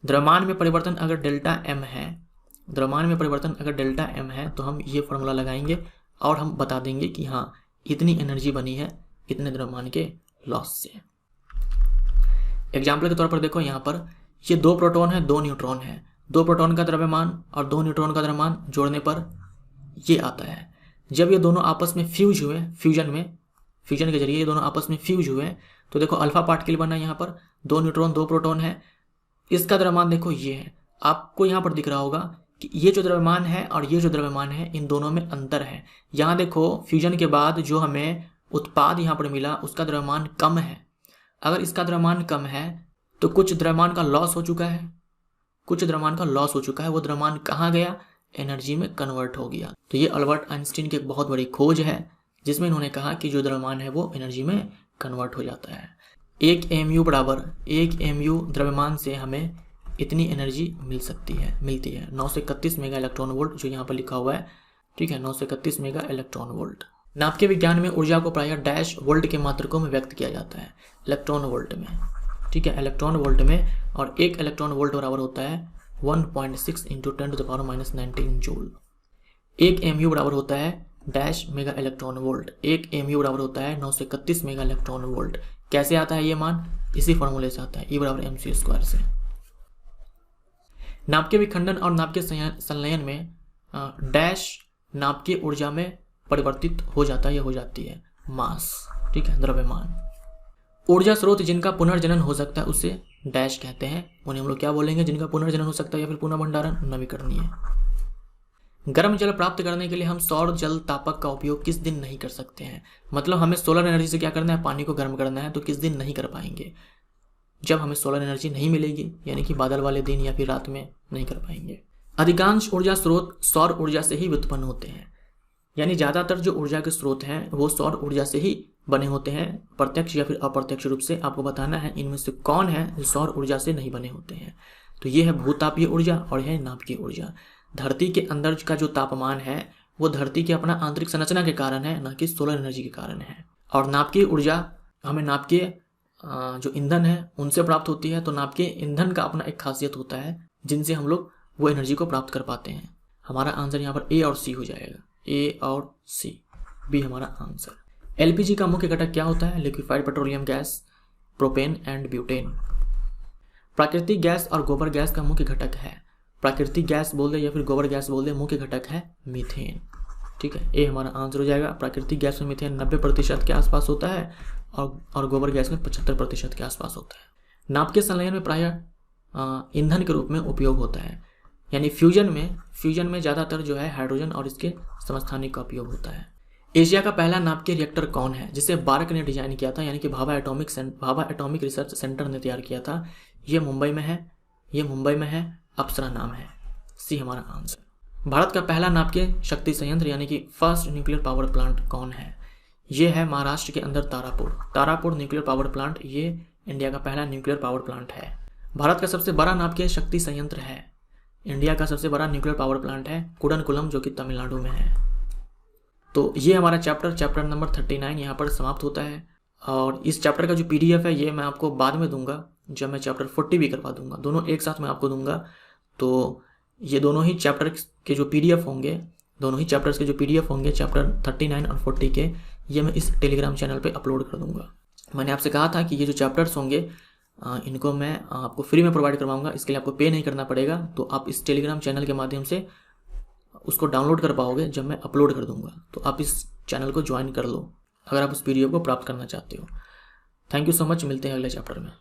द्रव्यमान में परिवर्तन अगर डेल्टा m है तो हम ये फार्मूला लगाएंगे और हम बता देंगे कि हाँ इतनी एनर्जी बनी है इतने द्रव्यमान के लॉस से। एग्जाम्पल के तौर पर देखो, यहाँ पर ये 2 प्रोटॉन है, 2 न्यूट्रॉन है। 2 प्रोटॉन का द्रव्यमान और 2 न्यूट्रॉन का द्रव्यमान जोड़ने पर ये आता है। जब ये दोनों आपस में फ्यूज हुए, फ्यूजन के जरिए ये दोनों आपस में फ्यूज हुए, तो देखो अल्फा पार्टिकल बना। यहाँ पर 2 न्यूट्रॉन 2 प्रोटॉन है, इसका द्रव्यमान देखो ये है। आपको यहाँ पर दिख रहा होगा कि ये जो द्रव्यमान है और ये जो द्रव्यमान है, इन दोनों में अंतर है। यहाँ देखो, फ्यूजन के बाद जो हमें उत्पाद यहाँ पर मिला उसका द्रव्यमान कम है। अगर इसका द्रव्यमान कम है तो कुछ द्रव्यमान का लॉस हो चुका है, कुछ द्रव्यमान का लॉस हो चुका है। वो द्रव्यमान कहाँ गया? एनर्जी में कन्वर्ट हो गया। तो ये अल्बर्ट आइंस्टीन की एक बहुत बड़ी खोज है जिसमें इन्होंने कहा कि जो द्रव्यमान है वो एनर्जी में कन्वर्ट हो जाता है। 1 mu बराबर 1 mu द्रव्यमान से हमें इतनी एनर्जी मिलती है 931 मेगा इलेक्ट्रॉन वोल्ट, जो यहाँ पर लिखा हुआ है, ठीक है, 931 मेगा इलेक्ट्रॉन वोल्ट। नाभिकीय विज्ञान में ऊर्जा को प्रायः डैश वोल्ट के मात्रकों में व्यक्त किया जाता है, इलेक्ट्रॉन वोल्ट में, ठीक है, इलेक्ट्रॉन वोल्ट में। और 1 इलेक्ट्रॉन वोल्ट बराबर होता है 1.6 × 10⁻19 जूल। 1 mu बराबर होता है dash mega electron volt. 1 mu बराबर होता है 931 मेगा इलेक्ट्रॉन वोल्ट। कैसे आता है ये मान? इसी फॉर्मूले से आता है, E बराबर mc² से। नाभिकीय विखंडन और नाभिकीय संलयन में डैश नाभिकीय ऊर्जा में परिवर्तित हो जाता है या हो जाती है, मास, ठीक है, द्रव्यमान। ऊर्जा स्रोत जिनका पुनर्जनन हो सकता है उसे डैश कहते हैं। उन्हें हम लोग क्या बोलेंगे? जिनका पुनर्जनन हो सकता है या फिर पुनः भंडारण, नवीकरणीय। गर्म जल प्राप्त करने के लिए हम सौर जल तापक का उपयोग किस दिन नहीं कर सकते हैं? मतलब हमें सोलर एनर्जी से क्या करना है? पानी को गर्म करना है, तो किस दिन नहीं कर पाएंगे? जब हमें सोलर एनर्जी नहीं मिलेगी, यानी कि बादल वाले दिन या फिर रात में नहीं कर पाएंगे। अधिकांश ऊर्जा स्रोत सौर ऊर्जा से ही व्युत्पन्न होते हैं, यानी ज़्यादातर जो ऊर्जा के स्रोत हैं वो सौर ऊर्जा से ही बने होते हैं, प्रत्यक्ष या फिर अप्रत्यक्ष रूप से। आपको बताना है इनमें से कौन है जो सौर ऊर्जा से नहीं बने होते हैं। तो ये है भूतापीय ऊर्जा और यह नाभिकीय ऊर्जा। धरती के अंदर का जो तापमान है वो धरती के अपना आंतरिक संरचना के कारण है, न कि सोलर एनर्जी के कारण है। और नाभिकीय ऊर्जा हमें नाभिकीय जो ईंधन है उनसे प्राप्त होती है। तो नाभिकीय ईंधन का अपना एक खासियत होता है जिनसे हम लोग वो एनर्जी को प्राप्त कर पाते हैं। हमारा आंसर यहाँ पर ए और सी हो जाएगा, ए और सी, बी हमारा आंसर। एलपीजी का मुख्य घटक क्या होता है? Liquefied petroleum gas, propane and butane. प्राकृतिक गैस और गोबर गैस का मुख्य घटक है, प्राकृतिक गैस बोल दे या फिर गोबर गैस बोल दे, मुख्य घटक है मीथेन, ठीक है, ए हमारा आंसर हो जाएगा। प्राकृतिक गैस में मीथेन 90% के आसपास होता है और गोबर गैस में 75% के आसपास होता है। नाभिकीय संलयन में प्रायः ईंधन के रूप में उपयोग होता है, यानी फ्यूजन में ज़्यादातर जो है हाइड्रोजन और इसके समस्थानिक का उपयोग होता है। एशिया का पहला नाभिकीय रिएक्टर कौन है जिसे बार्क ने डिजाइन किया था, यानी कि भाभा एटॉमिक रिसर्च सेंटर ने तैयार किया था? ये मुंबई में है, अप्सरा नाम है, सी हमारा आंसर। भारत का पहला नाभिकीय शक्ति संयंत्र यानी कि फर्स्ट न्यूक्लियर पावर प्लांट कौन है? ये है महाराष्ट्र के अंदर तारापुर न्यूक्लियर पावर प्लांट, ये इंडिया का पहला न्यूक्लियर पावर प्लांट है। भारत का सबसे बड़ा नाभिकीय शक्ति संयंत्र है, इंडिया का सबसे बड़ा न्यूक्लियर पावर प्लांट है कुडनकुलम, जो कि तमिलनाडु में है। तो ये हमारा चैप्टर नंबर 39 यहाँ पर समाप्त होता है। और इस चैप्टर का जो PDF है ये मैं आपको बाद में दूंगा, जब मैं चैप्टर 40 भी करवा दूंगा, दोनों एक साथ मैं आपको दूंगा। तो ये दोनों ही चैप्टर के जो PDF होंगे, दोनों ही चैप्टर्स के जो PDF होंगे, चैप्टर 39 और 40 के, ये मैं इस टेलीग्राम चैनल पे अपलोड कर दूंगा। मैंने आपसे कहा था कि ये जो चैप्टर्स होंगे इनको मैं आपको फ्री में प्रोवाइड करवाऊंगा, इसके लिए आपको पे नहीं करना पड़ेगा। तो आप इस टेलीग्राम चैनल के माध्यम से उसको डाउनलोड कर पाओगे जब मैं अपलोड कर दूंगा। तो आप इस चैनल को ज्वाइन कर लो अगर आप उस PDF को प्राप्त करना चाहते हो। थैंक यू सो मच, मिलते हैं अगले चैप्टर में।